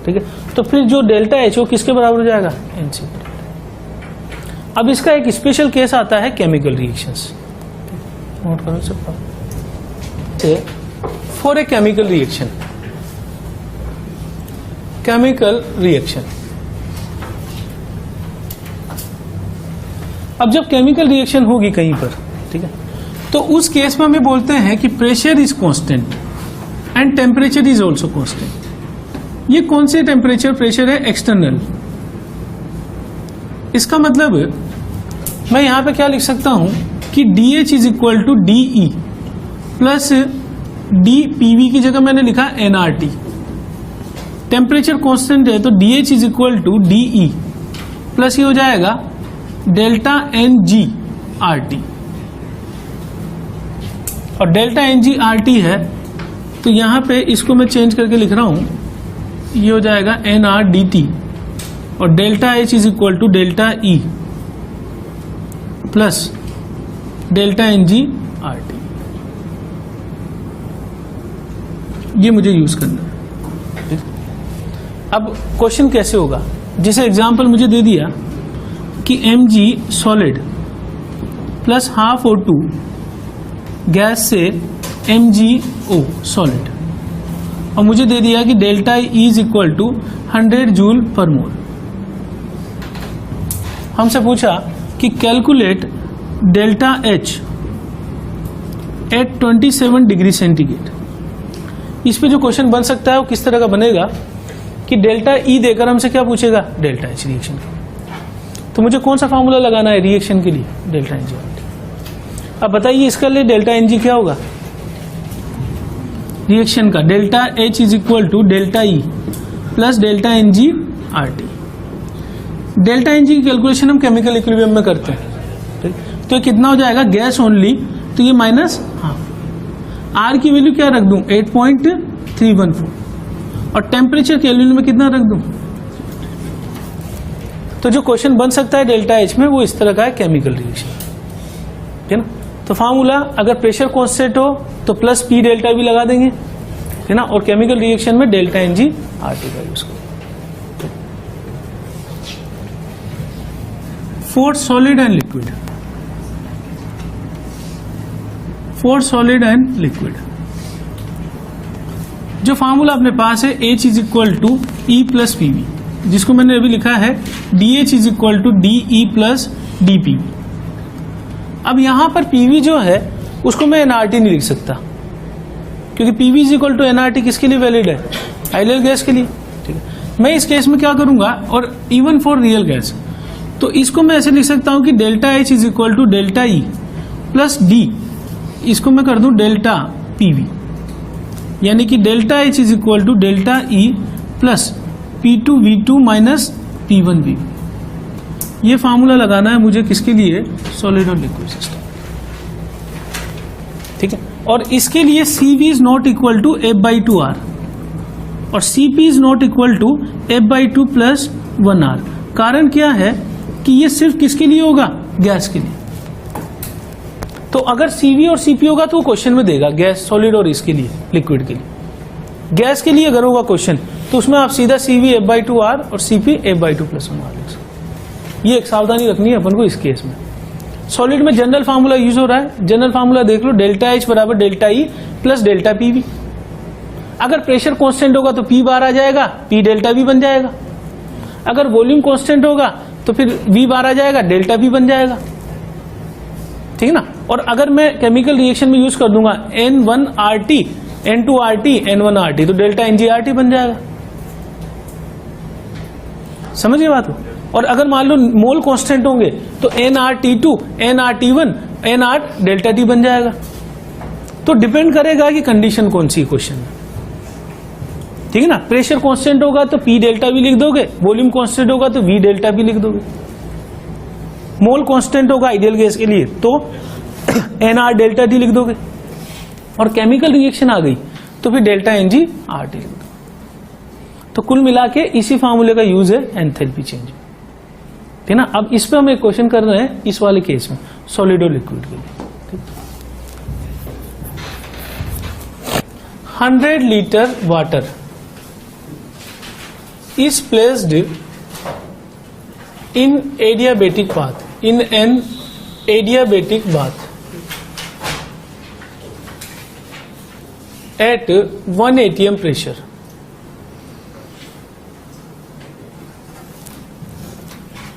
A: ठीक है, तो फिर जो डेल्टा एच वो किसके बराबर हो जाएगा? एनसी। अब इसका एक स्पेशल केस आता है केमिकल रिएक्शंस। नोट करो सब। For a chemical reaction, chemical reaction, अब जब केमिकल रिएक्शन होगी कहीं पर, ठीक है, तो उस केस में हमें बोलते हैं कि pressure is constant and temperature is also constant. ये कौन से टेम्परेचर प्रेशर है? एक्सटर्नल। इसका मतलब मैं यहां पे क्या लिख सकता हूं कि DH is equal to DE plus DPV की जगह मैंने लिखा nRT। टेम्परेचर कांस्टेंट है तो DH is equal to DE plus ये हो जाएगा डेल्टा NG/RT, और डेल्टा NG/RT है तो यहां पे इसको मैं चेंज करके लिख रहा हूं, ये हो जाएगा nRDT, और delta H is equal to delta E plus delta NG/RT। ये मुझे यूज करना है। अब क्वेश्चन कैसे होगा, जैसे एग्जांपल मुझे दे दिया कि Mg solid plus half O2 gas से MgO सॉलिड, और मुझे दे दिया कि delta E is equal to 100 joule per mole. हमसे पूछा कि calculate delta H at 27 degree centigrade. इस पे जो क्वेश्चन बन सकता है वो किस तरह का बनेगा कि डेल्टा E देकर हमसे क्या पूछेगा, डेल्टा H रिएक्शन का। तो मुझे कौन सा फॉर्मूला लगाना है रिएक्शन के लिए, डेल्टा NG/RT। अब बताइए इसका लिए डेल्टा NG क्या होगा रिएक्शन का, delta H is equal to delta E plus delta NG/RT। Delta NG की कैलकुलेशन हम केमिकल इक्विलिब्रियम में करते हैं, ठीक? तो ये कितना हो जाएगा, गैस ओनली, तो ये माइनस हाफ। आर की वैल्यू क्या रख दूं, 8.314, और टेम्परेचर केल्विन में कितना रख दूं। तो जो क्वेश्चन बन सकता है डेल्टा H में वो इस तरह का है, केमिकल रिएक्शन, ठीक है ना। तो फार्मूला अगर प्रेशर कांस्टेंट हो तो प्लस P डेल्टा भी लगा देंगे, है ना, और केमिकल रिएक्शन में डेल्टा NG/RT का यूज करेंगे। For solid and liquid, for solid and liquid जो फार्मूला अपने पास है H is equal to E plus PV, जिसको मैंने अभी लिखा है DH is equal to DE plus DPV। अब यहां पर PV जो है उसको मैं nRT नहीं लिख सकता, क्योंकि PV is equal to nRT किसके लिए वैलिड है, आइडियल गैस के लिए, ठीक है। मैं इस केस में क्या करूंगा, और इवन फॉर रियल गैस, तो इसको मैं ऐसे लिख सकता हूं कि delta H is equal to delta E plus D, इसको मैं कर दूं डेल्टा PV, यानी कि delta H is equal to delta E plus P2V2 minus P1V। ये फार्मूला लगाना है मुझे किसके लिए, सॉलिड और लिक्विड सिस्टम, ठीक है। और इसके लिए CV is not equal to F/2R और CP is not equal to F/2 plus 1R। कारण क्या है कि ये सिर्फ किसके लिए होगा, गैस के लिए। तो अगर CV और CP होगा तो वो क्वेश्चन में देगा गैस, सॉलिड और इसके लिए लिक्विड के लिए। गैस के लिए अगर होगा क्वेश्चन तो उसमें आप सीधा CV F/2R और CP F/2 प्लस 1R लिख सकते। ये एक सावधानी रखनी है अपन को इस केस में। सॉलिड में जनरल फार्मूला यूज हो रहा है, जनरल फार्मूला देख लो, डेल्टा H बराबर delta E plus delta PV। अगर प्रेशर कांस्टेंट होगा तो P बार आ जाएगा, P डेल्टा V बन जाएगा। अगर वॉल्यूम कांस्टेंट होगा तो फिर V बार आ जाएगा, डेल्टा V बन जाएगा, ठीक है ना। और अगर मैं केमिकल रिएक्शन में यूज कर दूंगा N1RT N2RT N1RT, तो डेल्टा NG/RT बन जाएगा। समझिए बात को। और अगर मान लो मोल कांस्टेंट होंगे तो nRT2 nRT1 nR delta T बन जाएगा। तो डिपेंड करेगा कि कंडीशन कौन सी क्वेश्चन में, ठीक है ना। प्रेशर कांस्टेंट होगा तो P डेल्टा V लिख दोगे, वॉल्यूम कांस्टेंट होगा तो V डेल्टा V लिख दोगे। मोल कांस्टेंट होगा आइडियल गैस के लिए तो nR डेल्टा T लिख दोगे, और केमिकल रिएक्शन आ गई तो फिर डेल्टा NG/RT लिख दोगे। तो कुल मिला के इसी फार्मूले का यूज है एंथैल्पी चेंज, ठीक है ना। अब इस पे हम एक क्वेश्चन कर रहे हैं इस वाले केस में, सॉलिड और लिक्विड के लिए, ठीक। 100 litre water is placed in adiabatic bath, in an adiabatic bath at 1 atm pressure.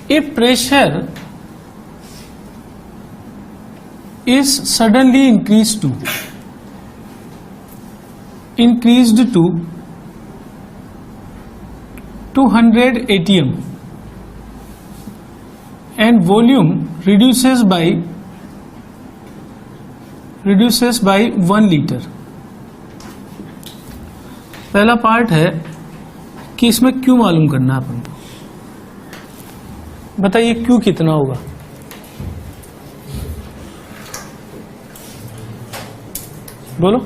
A: If pressure is suddenly increased to 200 atm and volume reduces by reduces by 1 litre. पहला part है कि इसमें Q मालूम करना है अपन को। बताइए Q कितना होगा? बोलो।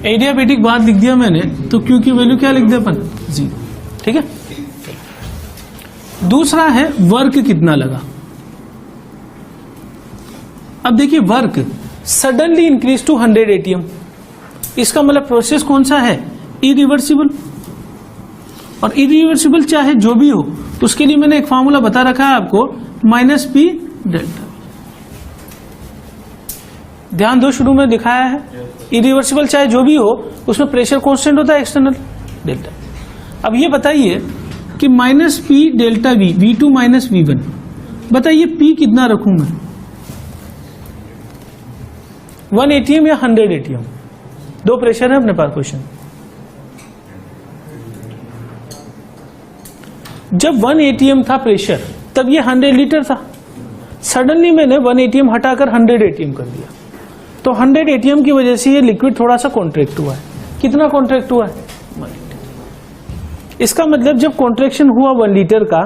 A: एडियाबेटिक बात लिख दिया मैंने, तो Q की वैल्यू क्या लिख दे अपन? 0। ठीक है। दूसरा है वर्क कितना लगा। अब देखिए work suddenly increase to 100 ATM, इसका मतलब प्रोसेस कौन सा है? इरिवर्सिबल। और इरिवर्सिबल चाहे जो भी हो, उसके लिए मैंने एक फॉर्मूला बता रखा है आपको, -P डेल्टा। ध्यान दो, शुरू में दिखाया है इरिवर्सिबल चाहे जो भी हो, उसमें प्रेशर कांस्टेंट होता है एक्सटर्नल डेल्टा। अब ये बताइए कि -P delta V, V2 minus V1, बताइए P कितना रखूं मैं? 1 ATM या 100 ATM? दो प्रेशर है अपने पास। क्वेश्चन, जब 1 ATM था प्रेशर, तब ये 100 लीटर था। सडनली मैंने 1 ATM हटाकर 100 ATM कर दिया, तो 100 ATM की वजह से ये लिक्विड थोड़ा सा कॉन्ट्रैक्ट हुआ है। कितना कॉन्ट्रैक्ट हुआ है? 1 लीटर। इसका मतलब जब कॉन्ट्रैक्शन हुआ 1 लीटर का,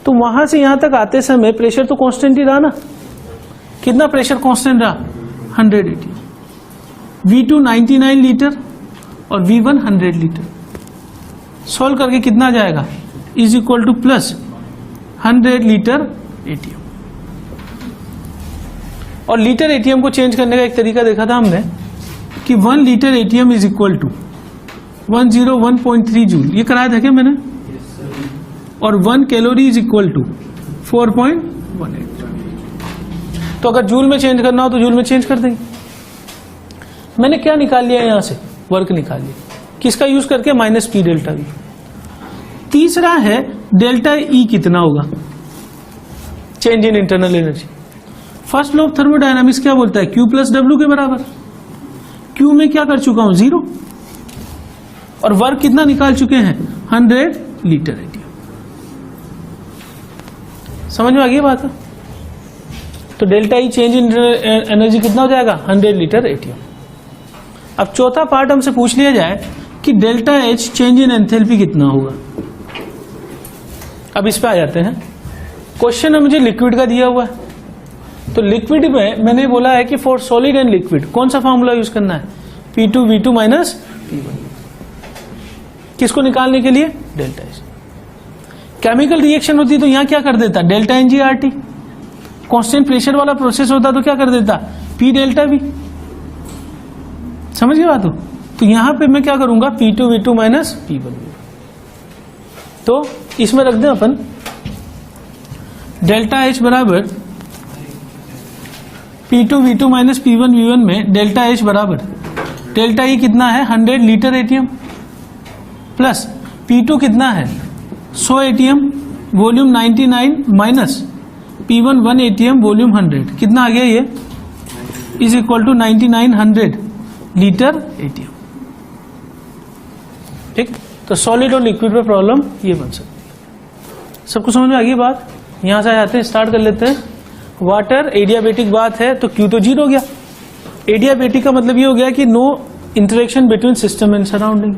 A: तो वहां से यहां तक आते समय प्रेशर तो कांस्टेंट ही रहा ना। कितना प्रेशर कांस्टेंट रहा? 100 ATM। V2 99 लीटर और V1 100 लीटर। सॉल्व करके कितना जाएगा? Is equal to plus 100 litre ATM। और लीटर ATM को चेंज करने का एक तरीका देखा था हमने कि 1 litre ATM is equal to 101.3 joule, ये कराया था क्या मैंने? और 1 कैलोरी इज इक्वल टू 4.18। तो अगर जूल में चेंज करना हो तो जूल में चेंज कर देंगे। मैंने क्या निकाल लिया यहां से? वर्क निकाल लिया। किसका यूज करके? -P delta V। तीसरा है डेल्टा E कितना होगा? Change in internal energy. First law of thermodynamics क्या बोलता है? Q प्लस W के बराबर। Q में क्या कर चुका हूं? 0। और वर्क कितना निकाल चुके हैं? 100 लीटर ATM। समझ में आ गई बात? तो delta E change in energy कितना हो जाएगा? 100 लीटर ATM। अब चौथा पार्ट हमसे पूछ लिया जाए कि delta H change in enthalpy कितना होगा। अब इस पे आ जाते हैं। क्वेश्चन है मुझे लिक्विड का दिया हुआ है, तो लिक्विड में मैंने बोला है कि फॉर सॉलिड एंड लिक्विड कौन सा फॉर्मूला यूज करना है? P2 V2 minus P1। किसको निकालने के लिए? Delta H। केमिकल रिएक्शन होती तो यहां क्या कर देता? Delta NGRT। कांस्टेंट प्रेशर वाला प्रोसेस होता तो क्या कर देता? P delta V। समझ गए बात हो? तो यहां पे मैं क्या करूंगा? P2 V2 minus P1। तो इसमें रख दें अपन डेल्टा H बराबर P2 V2 minus P1 V1 में डेल्टा H बराबर डेल्टा E कितना है? 100 लीटर ATM प्लस P2 कितना है? 100 ATM volume 99 minus P1 1 ATM volume 100। कितना आ गया ये? Is equal to 9900 litre ATM। ठीक। तो सॉलिड और लिक्विड पे प्रॉब्लम ये बन सकती है। सबको समझ में आ गई बात? यहां से आते हैं, स्टार्ट कर लेते हैं। वाटर एडियाबेटिक बात है तो Q तो 0 हो गया। एडियाबेटिक का मतलब ये हो गया कि no interaction between system and surrounding,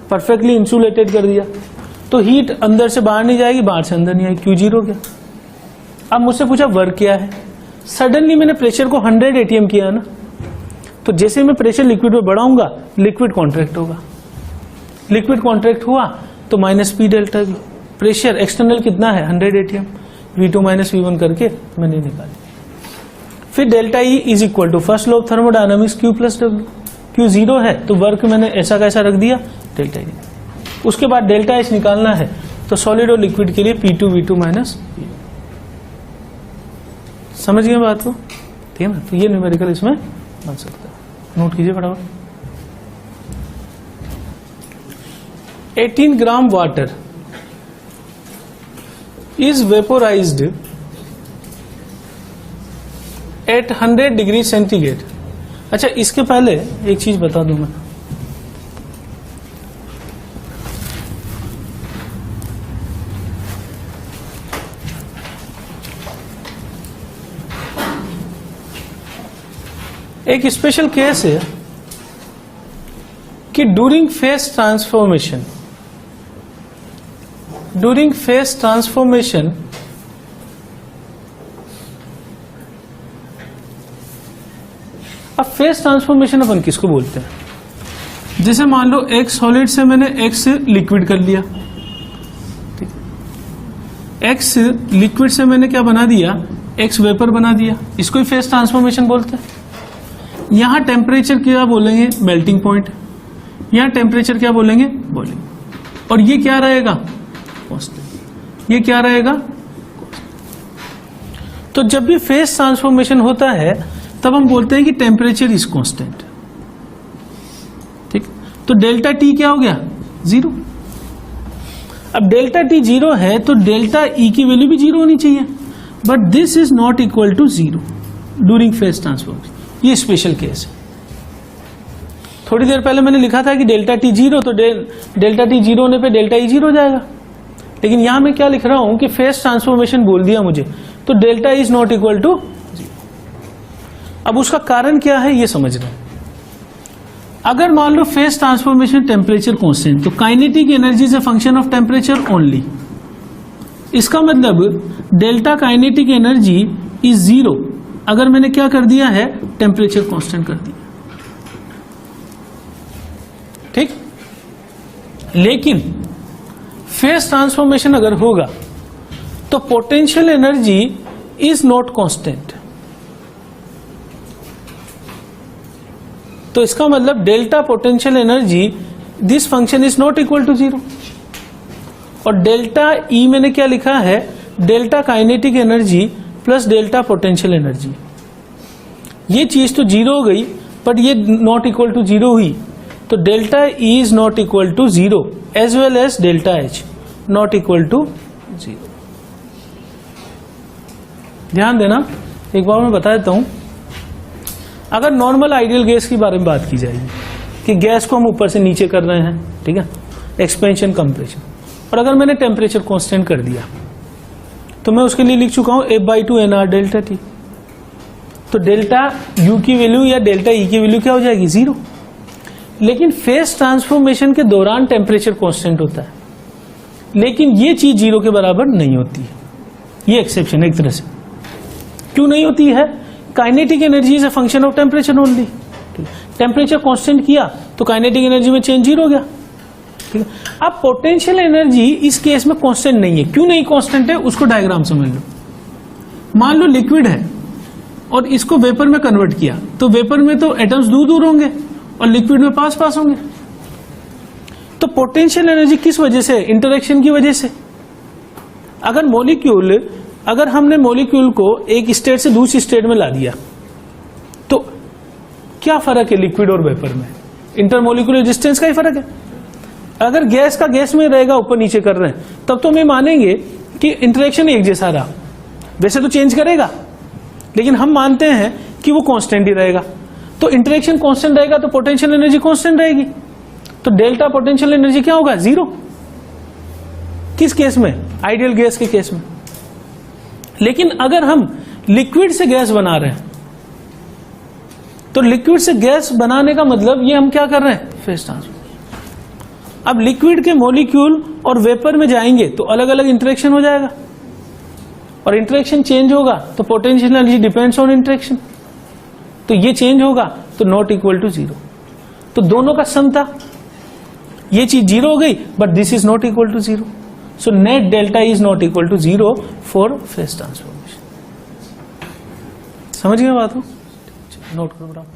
A: perfectly insulated कर दिया, तो हीट अंदर से बाहर नहीं जाएगी, बाहर से अंदर नहीं आएगी, Q 0 हो गया। अब मुझसे पूछा वर्क क्या है। सडनली मैंने प्रेशर को 100 ATM किया ना, तो जैसे मैं प्रेशर लिक्विड में बढ़ाऊंगा लिक्विड कॉन्ट्रैक्ट होगा। लिक्विड कॉन्ट्रैक्ट हुआ तो -P delta V। Pressure external कितना है? 100 ATM। V2 माइनस V1 करके मैंने निकाली। फिर delta E is equal to first law of thermodynamics Q plus W। Q 0 है तो वर्क मैंने ऐसा कैसा रख दिया? Delta E। उसके बाद डेल्टा H निकालना है, तो सॉलिड और लिक्विड के लिए P2 V2 माइनस P1। समझ गए बात को? ठीक है ना? तो ये न्यूमेरिकल इसमें बन सकता है। नोट कीजिए फटाफट। 18 gram water is vaporized at 100 degree centigrade. अच्छा, इसके पहले एक चीज बता दूं मैं। एक स्पेशल केस है कि ड्यूरिंग फेज ट्रांसफॉर्मेशन अब फेज ट्रांसफॉर्मेशन अपन किसको बोलते हैं? जैसे मान लो एक सॉलिड से मैंने एक्स लिक्विड कर लिया, ठीक, एक्स लिक्विड से मैंने क्या बना दिया, एक्स वेपर बना दिया, इसको ही फेज ट्रांसफॉर्मेशन बोलते हैं। यहां टेम्परेचर क्या बोलेंगे, मेल्टिंग पॉइंट, यहां टेम्परेचर क्या बोलेंगे, बॉइलिंग, और ये क्या रहेगा, कांस्टेंट, ये क्या रहेगा। तो जब भी फेज ट्रांसफॉर्मेशन होता है तब हम बोलते हैं कि टेम्परेचर इज कांस्टेंट, ठीक। तो डेल्टा टी क्या हो गया, 0। अब डेल्टा टी 0 है तो डेल्टा ई की वैल्यू भी 0 होनी चाहिए, but this is not equal to 0 during phase transformation. ये स्पेशल केस है। थोड़ी देर पहले मैंने लिखा था कि डेल्टा टी 0, तो डेल्टा टी 0 होने पे डेल्टा ई 0 हो जाएगा, लेकिन यहां मैं क्या लिख रहा हूं कि फेज ट्रांसफॉर्मेशन बोल दिया मुझे, तो delta is not equal to 0। अब उसका कारण क्या है ये समझ रहे हैं। अगर मान लो फेज ट्रांसफॉर्मेशन टेम्परेचर कांस्टेंट, तो kinetic energy is a function of temperature only. इसका मतलब डेल्टा काइनेटिक एनर्जी इज 0 अगर मैंने क्या कर दिया है, टेम्परेचर कांस्टेंट कर दिया, ठीक। लेकिन फेज ट्रांसफॉर्मेशन अगर होगा तो potential energy is not constant. तो इसका मतलब delta potential energy, this function is not equal to 0, और डेल्टा ई मैंने क्या लिखा है, delta kinetic energy plus delta potential energy. ये चीज तो 0 हो गई, बट ये नॉट इक्वल टू 0 हुई, तो delta E is not equal to 0 as well as delta H not equal to 0। ध्यान देना, एक बार मैं बता देता हूं। अगर नॉर्मल आइडियल गैस की बारे में बात की जाएगी कि गैस को हम ऊपर से नीचे कर रहे हैं, ठीक है, एक्सपेंशन कंप्रेशन, और अगर मैंने टेम्परेचर कांस्टेंट कर दिया तो मैं उसके लिए लिख चुका हूं F/2 NR डेल्टा टी। तो डेल्टा यू की वैल्यू या डेल्टा ई की वैल्यू क्या हो जाएगी, 0। लेकिन फेज ट्रांसफॉर्मेशन के दौरान टेम्परेचर कांस्टेंट होता है, लेकिन ये चीज 0 के बराबर नहीं होती है। ये एक्सेप्शन है एक तरह से। क्यों नहीं होती है? Kinetic energy is a function of temperature only. Temperature constant किया तो काइनेटिक एनर्जी में चेंज 0 हो गया, ठीक है। अब पोटेंशियल एनर्जी इस केस में कांस्टेंट नहीं है। क्यों नहीं कांस्टेंट है, उसको डायग्राम समझ लो। मान लो लिक्विड है और इसको वेपर में कन्वर्ट किया, तो वेपर में तो एटम्स दूर दूर होंगे और लिक्विड में पास पास होंगे। तो पोटेंशियल एनर्जी किस वजह से? इंटरेक्शन की वजह से। अगर हमने मॉलिक्यूल को एक स्टेट से दूसरी स्टेट में ला दिया तो क्या फर्क है लिक्विड और वेपर में? इंटरमोलिकुलर डिस्टेंस का ही फर्क है। अगर गैस का गैस में रहेगा, ऊपर नीचे कर रहे हैं, तब तो हम मानेंगे कि इंटरेक्शन एक जैसा रहा। वैसे तो चेंज करेगा, लेकिन हम मानते हैं कि वो कांस्टेंट ही रहेगा। तो इंटरेक्शन कांस्टेंट रहेगा तो पोटेंशियल एनर्जी कांस्टेंट रहेगी। तो डेल्टा पोटेंशियल एनर्जी क्या होगा? 0। किस केस में? आइडियल गैस के केस में। लेकिन अगर हम लिक्विड से गैस बना रहे हैं, तो लिक्विड से गैस बनाने का मतलब ये हम क्या कर रहे हैं? Phase transfer. अब लिक्विड के मॉलिक्यूल और वेपर में जाएंगे तो अलग अलग इंटरेक्शन हो जाएगा, और इंटरेक्शन चेंज होगा तो potential energy depends on interaction. तो ये चेंज होगा तो नॉट इक्वल टू 0। तो दोनों का सम था, ये चीज 0 हो गई, but this is not equal to 0। So net delta is not equal to 0 for phase transformation. समझ गए बात हो? नोट करो बराबर।